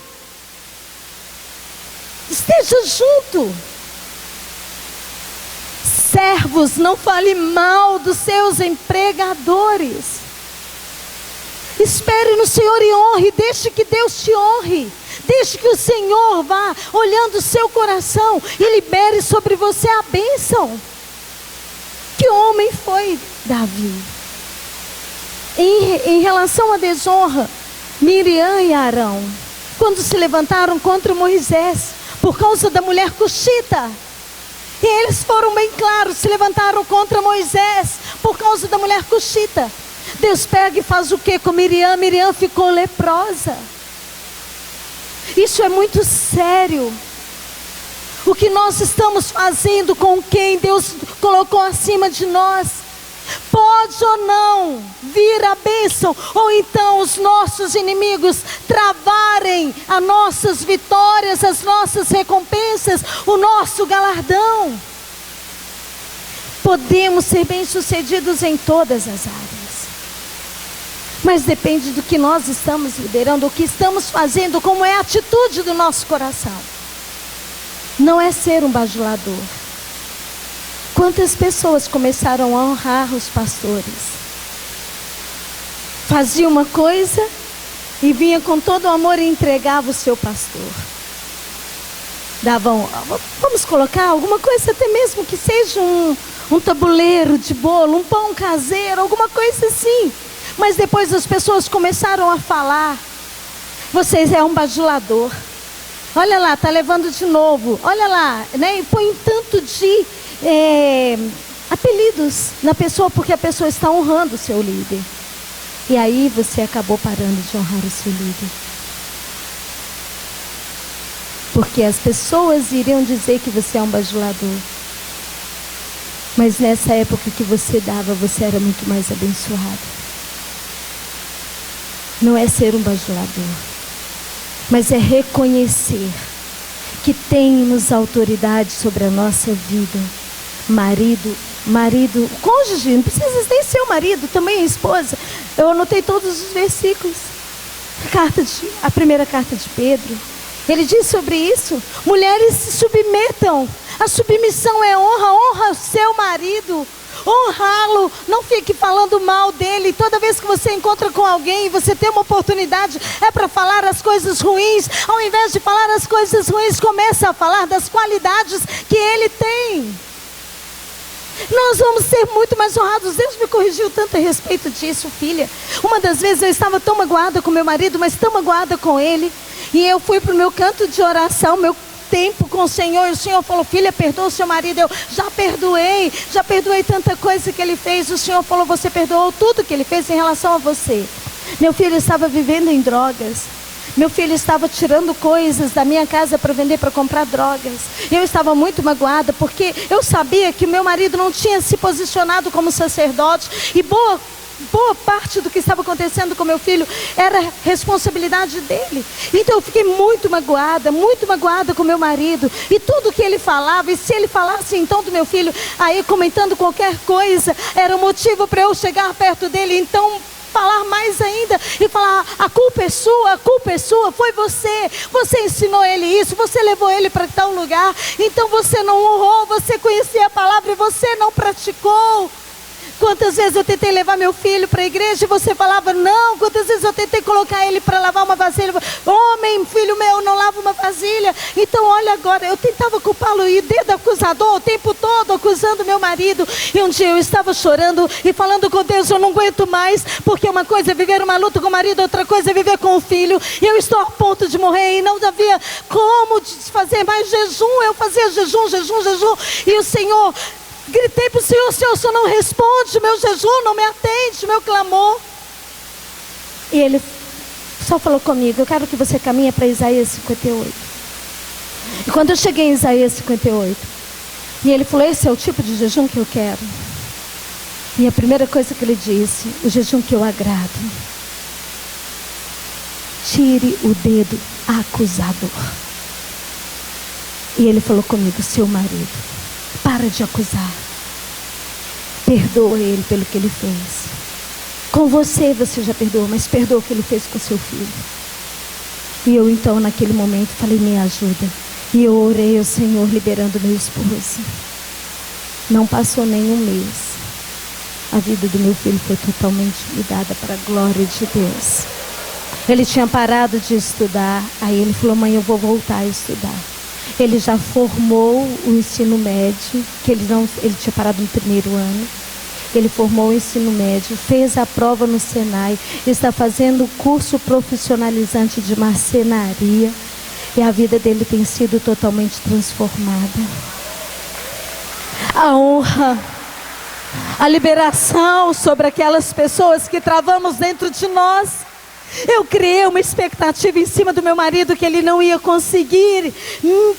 Esteja junto. Servos, não fale mal dos seus empregadores. Espere no Senhor e honre, deixe que Deus te honre. Deixe que o Senhor vá olhando o seu coração e libere sobre você a bênção. Que homem foi Davi? Em relação à desonra, Miriam e Arão, quando se levantaram contra Moisés, por causa da mulher cuxita, e eles foram bem claros, se levantaram contra Moisés, por causa da mulher cuxita. Deus pega e faz o que com Miriam? Miriam ficou leprosa. Isso é muito sério. O que nós estamos fazendo com quem Deus colocou acima de nós? Pode ou não vir a bênção, ou então os nossos inimigos travarem as nossas vitórias, as nossas recompensas, o nosso galardão. Podemos ser bem-sucedidos em todas as áreas. Mas depende do que nós estamos liderando, o que estamos fazendo, como é a atitude do nosso coração. Não é ser um bajulador. Quantas pessoas começaram a honrar os pastores? Fazia uma coisa e vinha com todo o amor e entregava o seu pastor. Davam, vamos colocar alguma coisa, até mesmo que seja um tabuleiro de bolo, um pão caseiro, alguma coisa assim. Mas depois as pessoas começaram a falar, vocês é um bajulador. Olha lá, está levando de novo. Olha lá, E põe tanto de apelidos na pessoa, porque a pessoa está honrando o seu líder. E aí você acabou parando de honrar o seu líder. Porque as pessoas iriam dizer que você é um bajulador. Mas nessa época que você dava, você era muito mais abençoado. Não é ser um bajulador, mas é reconhecer que temos autoridade sobre a nossa vida. Marido, cônjuge, não precisa nem ser o marido, também a esposa. Eu anotei todos os versículos. a primeira carta de Pedro, ele diz sobre isso: mulheres se submetam. A submissão é honra, honra o seu marido, honrá-lo, não fique falando mal dele. Toda vez que você encontra com alguém e você tem uma oportunidade, é para falar as coisas ruins. Ao invés de falar as coisas ruins, começa a falar das qualidades que ele tem. Nós vamos ser muito mais honrados. Deus me corrigiu tanto a respeito disso, filha. Uma das vezes eu estava tão magoada com meu marido, mas tão magoada com ele, e eu fui para o meu canto de oração, meu tempo com o Senhor, e o Senhor falou: filha, perdoa o seu marido. Eu já perdoei tanta coisa que ele fez. O Senhor falou: você perdoou tudo que ele fez em relação a você. Meu filho estava vivendo em drogas. Meu filho estava tirando coisas da minha casa para vender, para comprar drogas. Eu estava muito magoada, porque eu sabia que o meu marido não tinha se posicionado como sacerdote, e boa parte do que estava acontecendo com meu filho era responsabilidade dele. Então eu fiquei muito magoada com meu marido, e tudo que ele falava, e se ele falasse então do meu filho, aí comentando qualquer coisa, era um motivo para eu chegar perto dele, então falar mais ainda e falar: a culpa é sua, foi você ensinou ele isso, você levou ele para tal lugar, então você não honrou, você conhecia a palavra e você não praticou. Quantas vezes eu tentei levar meu filho para a igreja e você falava não? Quantas vezes eu tentei colocar ele para lavar uma vasilha? Homem, filho meu, não lava uma vasilha. Então olha agora, eu tentava culpá-lo, e dedo acusador o tempo todo acusando meu marido. E um dia eu estava chorando e falando com Deus: eu não aguento mais, porque uma coisa é viver uma luta com o marido, outra coisa é viver com o filho, e eu estou a ponto de morrer, e não havia como fazer mais jejum. Eu fazia jejum, e o Senhor... Gritei para o Senhor: Senhor, o Senhor não responde meu jejum, não me atende meu clamor. E ele só falou comigo: eu quero que você caminhe para Isaías 58. E quando eu cheguei em Isaías 58, e ele falou: esse é o tipo de jejum que eu quero. E a primeira coisa que ele disse: o jejum que eu agrado. Tire o dedo acusador. E ele falou comigo: seu marido, para de acusar. Perdoa ele pelo que ele fez. Com você já perdoou, mas perdoa o que ele fez com seu filho. E eu então naquele momento falei: me ajuda. E eu orei ao Senhor liberando meu esposo. Não passou nem um mês, a vida do meu filho foi totalmente mudada para a glória de Deus. Ele tinha parado de estudar. Aí ele falou: mãe, eu vou voltar a estudar. Ele já formou o ensino médio, que ele tinha parado no primeiro ano. Ele formou o ensino médio, fez a prova no Senai, está fazendo o curso profissionalizante de marcenaria, e a vida dele tem sido totalmente transformada. A honra, a liberação sobre aquelas pessoas que travamos dentro de nós. Eu criei uma expectativa em cima do meu marido que ele não ia conseguir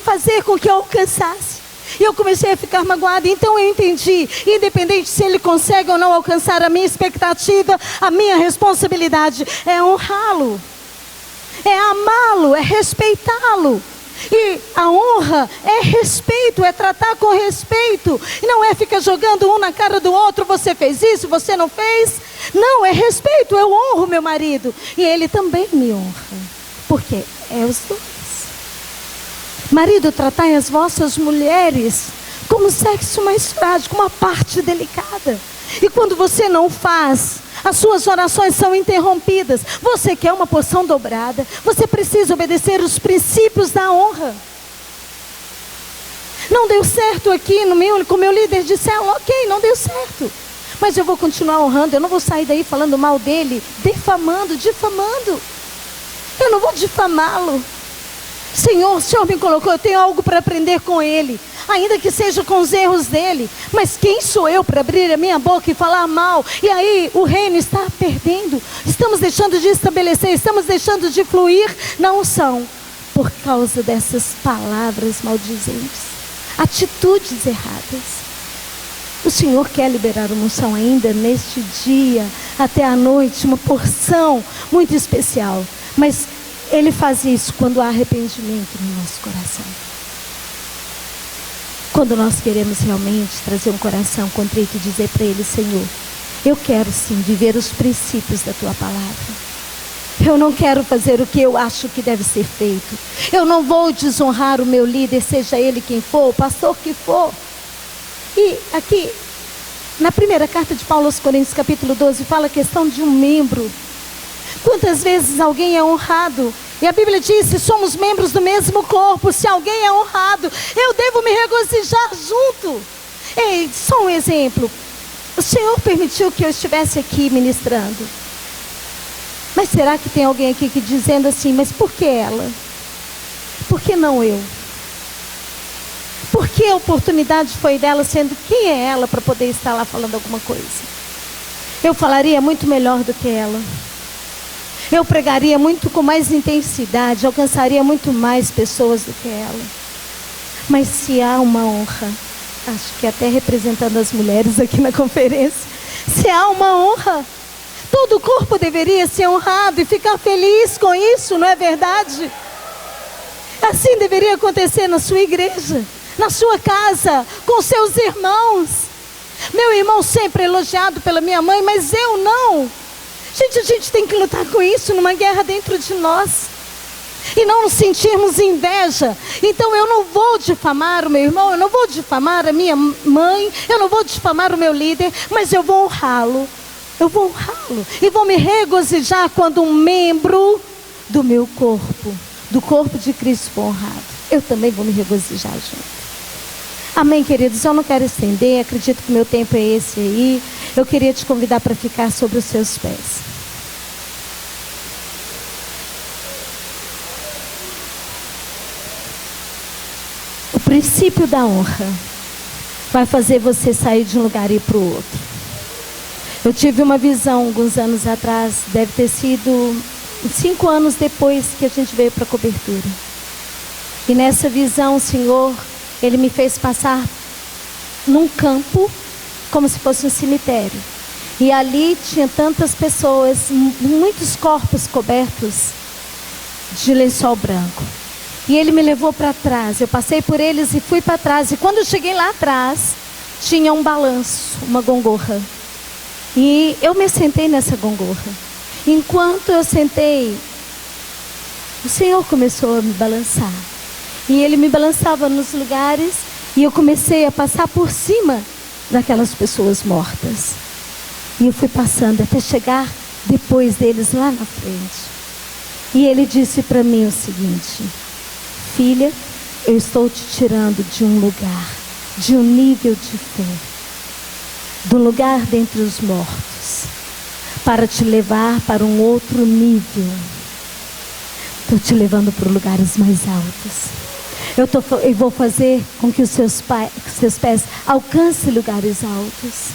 fazer com que eu alcançasse. E eu comecei a ficar magoada. Então eu entendi: independente se ele consegue ou não alcançar a minha expectativa, a minha responsabilidade é honrá-lo, é amá-lo, é respeitá-lo. E a honra é respeito, é tratar com respeito. E não é ficar jogando um na cara do outro: você fez isso, você não fez. Não, é respeito. Eu honro meu marido e ele também me honra, porque é os dois. Marido, tratai as vossas mulheres como sexo mais frágil, como uma parte delicada. E quando você não faz, as suas orações são interrompidas. Você quer uma porção dobrada, você precisa obedecer os princípios da honra. Não deu certo aqui com o meu líder de célula, ok, não deu certo, mas eu vou continuar honrando. Eu não vou sair daí falando mal dele, difamando. Eu não vou difamá-lo. Senhor, o Senhor me colocou, eu tenho algo para aprender com ele, ainda que seja com os erros dele. Mas quem sou eu para abrir a minha boca e falar mal? E aí o reino está perdendo. Estamos deixando de estabelecer, estamos deixando de fluir na unção, por causa dessas palavras maldizentes, atitudes erradas. O Senhor quer liberar uma unção ainda neste dia, até a noite, uma porção muito especial. Mas Ele faz isso quando há arrependimento no nosso coração. Quando nós queremos realmente trazer um coração contrito e dizer para Ele: Senhor, eu quero sim viver os princípios da Tua palavra. Eu não quero fazer o que eu acho que deve ser feito. Eu não vou desonrar o meu líder, seja ele quem for, o pastor que for. E aqui, na primeira carta de Paulo aos Coríntios, capítulo 12, fala a questão de um membro. Quantas vezes alguém é honrado? E a Bíblia diz, se somos membros do mesmo corpo, se alguém é honrado, eu devo me regozijar junto. Ei, só um exemplo. O Senhor permitiu que eu estivesse aqui ministrando. Mas será que tem alguém aqui que dizendo assim, mas por que ela? Por que não eu? Por que a oportunidade foi dela, sendo quem é ela para poder estar lá falando alguma coisa? Eu falaria muito melhor do que ela. Eu pregaria muito com mais intensidade, alcançaria muito mais pessoas do que ela. Mas se há uma honra, acho que até representando as mulheres aqui na conferência, se há uma honra, todo o corpo deveria ser honrado e ficar feliz com isso, não é verdade? Assim deveria acontecer na sua igreja, na sua casa, com seus irmãos. Meu irmão sempre elogiado pela minha mãe, mas eu não. Gente, a gente tem que lutar com isso numa guerra dentro de nós. E não nos sentirmos inveja. Então eu não vou difamar o meu irmão, eu não vou difamar a minha mãe, eu não vou difamar o meu líder, mas eu vou honrá-lo. Eu vou honrá-lo e vou me regozijar quando um membro do meu corpo, do corpo de Cristo for honrado. Eu também vou me regozijar junto. Amém, queridos? Eu não quero estender, acredito que o meu tempo é esse aí. Eu queria te convidar para ficar sobre os seus pés. O princípio da honra vai fazer você sair de um lugar e ir para o outro. Eu tive uma visão alguns anos atrás, deve ter sido 5 anos depois que a gente veio para a cobertura. E nessa visão, o Senhor, Ele me fez passar num campo, como se fosse um cemitério. E ali tinha tantas pessoas, muitos corpos cobertos de lençol branco. E Ele me levou para trás, eu passei por eles e fui para trás. E quando eu cheguei lá atrás, tinha um balanço, uma gongorra. E eu me sentei nessa gongorra. Enquanto eu sentei, o Senhor começou a me balançar. E Ele me balançava nos lugares e eu comecei a passar por cima daquelas pessoas mortas. E eu fui passando até chegar depois deles lá na frente. E Ele disse para mim o seguinte: filha, eu estou te tirando de um lugar, de um nível de fé, do lugar dentre os mortos, para te levar para um outro nível. Estou te levando para lugares mais altos. Eu vou fazer com que os seus pés alcancem lugares altos.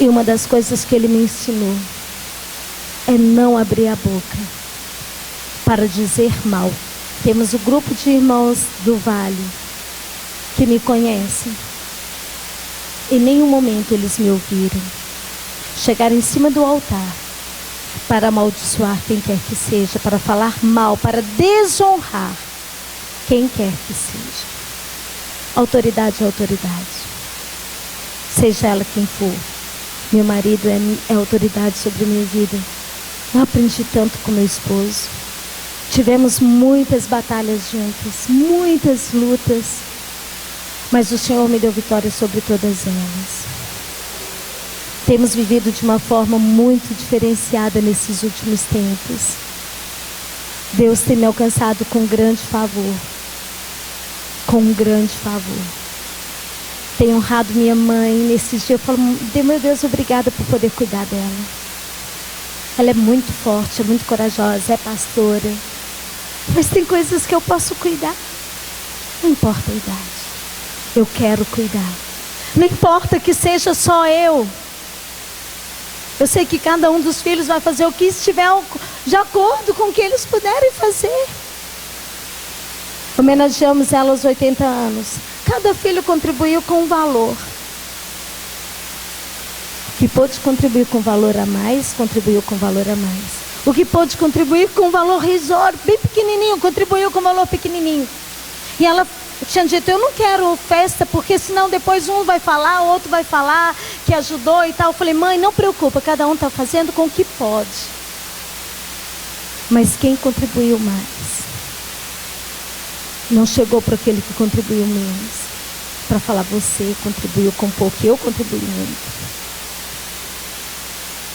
E uma das coisas que Ele me ensinou é não abrir a boca para dizer mal. Temos um grupo de irmãos do Vale que me conhecem. Em nenhum momento eles me ouviram chegar em cima do altar para amaldiçoar quem quer que seja, para falar mal, para desonrar quem quer que seja. Autoridade é autoridade, seja ela quem for. Meu marido é autoridade sobre a minha vida. Eu aprendi tanto com meu esposo. Tivemos muitas batalhas juntas, muitas lutas, mas o Senhor me deu vitória sobre todas elas. Temos vivido de uma forma muito diferenciada nesses últimos tempos. Deus tem me alcançado com grande favor. Com um grande favor. Tenho honrado minha mãe. Nesses dias eu falo, meu Deus, obrigada por poder cuidar dela. Ela é muito forte, é muito corajosa, é pastora. Mas tem coisas que eu posso cuidar. Não importa a idade. Eu quero cuidar. Não importa que seja só eu. Eu sei que cada um dos filhos vai fazer o que estiver de acordo com o que eles puderem fazer. Homenageamos ela aos 80 anos. Cada filho contribuiu com um valor. O que pôde contribuir com valor a mais, contribuiu com valor a mais. O que pôde contribuir com valor risório, bem pequenininho, contribuiu com valor pequenininho. E ela tinha dito, eu não quero festa, porque senão depois um vai falar, o outro vai falar que ajudou e tal. Eu falei, mãe, não preocupa, cada um está fazendo com o que pode. Mas quem contribuiu mais? Não chegou para aquele que contribuiu menos, para falar, você contribuiu com pouco, eu contribuí muito.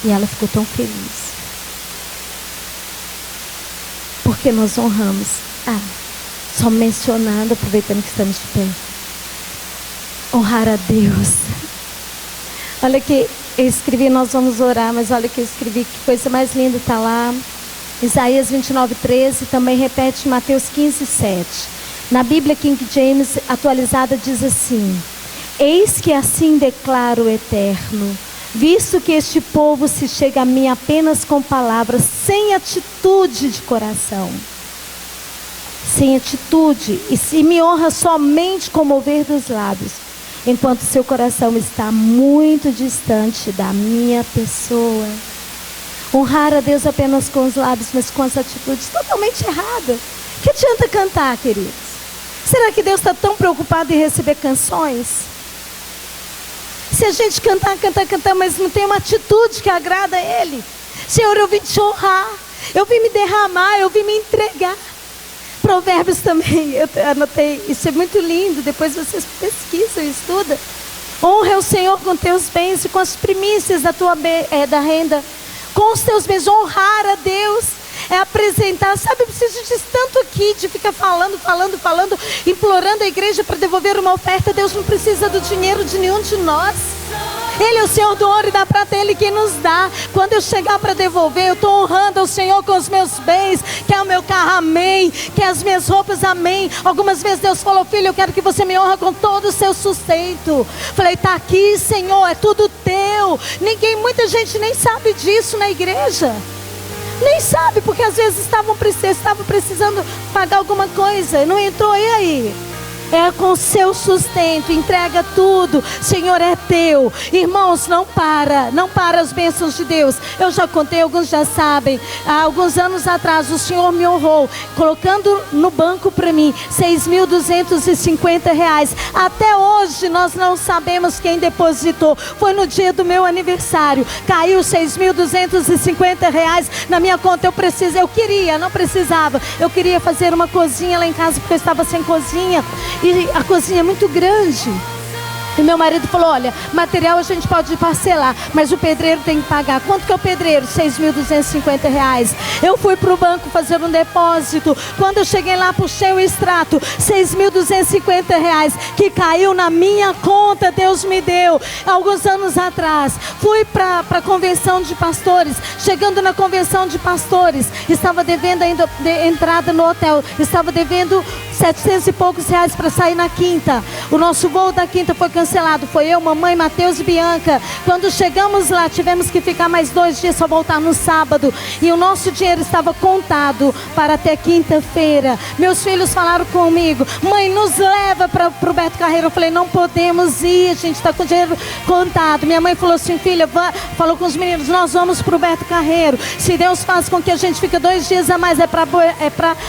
E ela ficou tão feliz. Porque nós honramos. Só mencionando, aproveitando que estamos de pé. Honrar a Deus. Olha que eu escrevi, nós vamos orar, mas olha que eu escrevi, que coisa mais linda está lá. Isaías 29:13, também repete Mateus 15:7. Na Bíblia King James atualizada diz assim: eis que assim declara o Eterno, visto que este povo se chega a mim apenas com palavras, sem atitude de coração. Sem atitude, e se me honra somente com mover dos lábios, enquanto seu coração está muito distante da minha pessoa. Honrar a Deus apenas com os lábios, mas com as atitudes totalmente erradas. Que adianta cantar, queridos? Será que Deus está tão preocupado em receber canções? Se a gente cantar, mas não tem uma atitude que agrada a Ele. Senhor, eu vim te honrar, eu vim me derramar, eu vim me entregar. Provérbios também, eu anotei, isso é muito lindo, depois vocês pesquisam e estudam. Honra o Senhor com teus bens e com as primícias da renda. Com os teus bens, honrar a Deus é apresentar. Sabe, eu preciso disso tanto aqui, de ficar falando, implorando a igreja para devolver uma oferta. Deus não precisa do dinheiro de nenhum de nós. Ele é o Senhor do ouro e da prata, é Ele quem nos dá. Quando eu chegar para devolver, eu estou honrando ao Senhor com os meus bens. Quer o meu carro, amém. Quer as minhas roupas, amém. Algumas vezes Deus falou, filho, eu quero que você me honra com todo o seu sustento. Falei, está aqui, Senhor, é tudo teu. Muita gente nem sabe disso na igreja. Nem sabe, porque às vezes estavam precisando pagar alguma coisa. Não entrou, e aí? É com o seu sustento, entrega tudo. Senhor, é teu. Irmãos, não para as bênçãos de Deus. Eu já contei, alguns já sabem. Há alguns anos atrás, o Senhor me honrou, colocando no banco para mim R$6.250. Até hoje nós não sabemos quem depositou. Foi no dia do meu aniversário. Caiu R$6.250 na minha conta. Não precisava. Eu queria fazer uma cozinha lá em casa, porque eu estava sem cozinha. E a cozinha é muito grande. E meu marido falou, olha, material a gente pode parcelar, mas o pedreiro tem que pagar. Quanto que é o pedreiro? R$6.250. Eu fui para o banco fazer um depósito. Quando eu cheguei lá, puxei o extrato, R$6.250, que caiu na minha conta. Deus me deu. Alguns anos atrás, fui para a convenção de pastores. Chegando na convenção de pastores, estava devendo ainda entrada no hotel. Estava devendo R$700 e poucos para sair na quinta. O nosso voo da quinta foi cancelado. Foi eu, mamãe, Mateus e Bianca. Quando chegamos lá, tivemos que ficar mais 2 dias, só voltar no sábado. E o nosso dinheiro estava contado para até quinta-feira. Meus filhos falaram comigo, mãe, nos leva para o Beto Carreiro. Eu falei, não podemos ir, a gente está com o dinheiro contado. Minha mãe falou assim, filha, falou com os meninos, nós vamos para o Beto Carreiro. Se Deus faz com que a gente fique 2 dias a mais, é para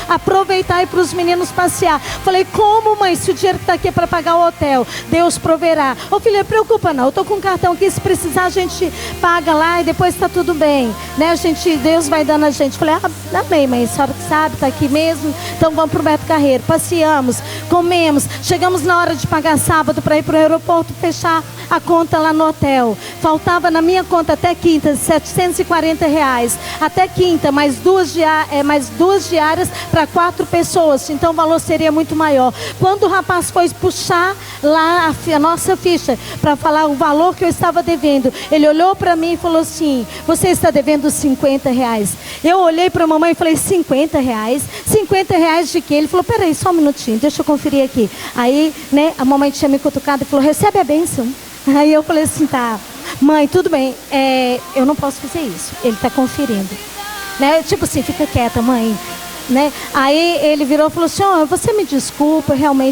aproveitar e para os meninos passear. Falei, como, mãe, se o dinheiro está aqui é para pagar o hotel? Deus proverá. Ô filha, preocupa não, eu estou com um cartão aqui, se precisar a gente paga lá e depois está tudo bem, né? Deus vai dando a gente. Falei, amém, mãe, a senhora que sabe, está aqui mesmo, então vamos para o Beto Carreiro. Passeamos, comemos, chegamos na hora de pagar sábado para ir para o aeroporto, fechar a conta lá no hotel. Faltava na minha conta até quinta R$740. Até quinta, mais duas diárias para 4 pessoas, então o valor seria muito maior. Quando o rapaz foi puxar lá a nossa ficha para falar o valor que eu estava devendo, ele olhou para mim e falou assim, você está devendo R$50. Eu olhei para a mamãe e falei, R$50? R$50 de quê? Ele falou, peraí, só um minutinho, deixa eu conferir aqui. Aí, né, a mamãe tinha me cutucado e falou, recebe a bênção. Aí eu falei assim, tá, mãe, tudo bem, eu não posso fazer isso, ele está conferindo, né? Tipo assim, fica quieta, mãe, né? Aí ele virou e falou assim, você me desculpa, realmente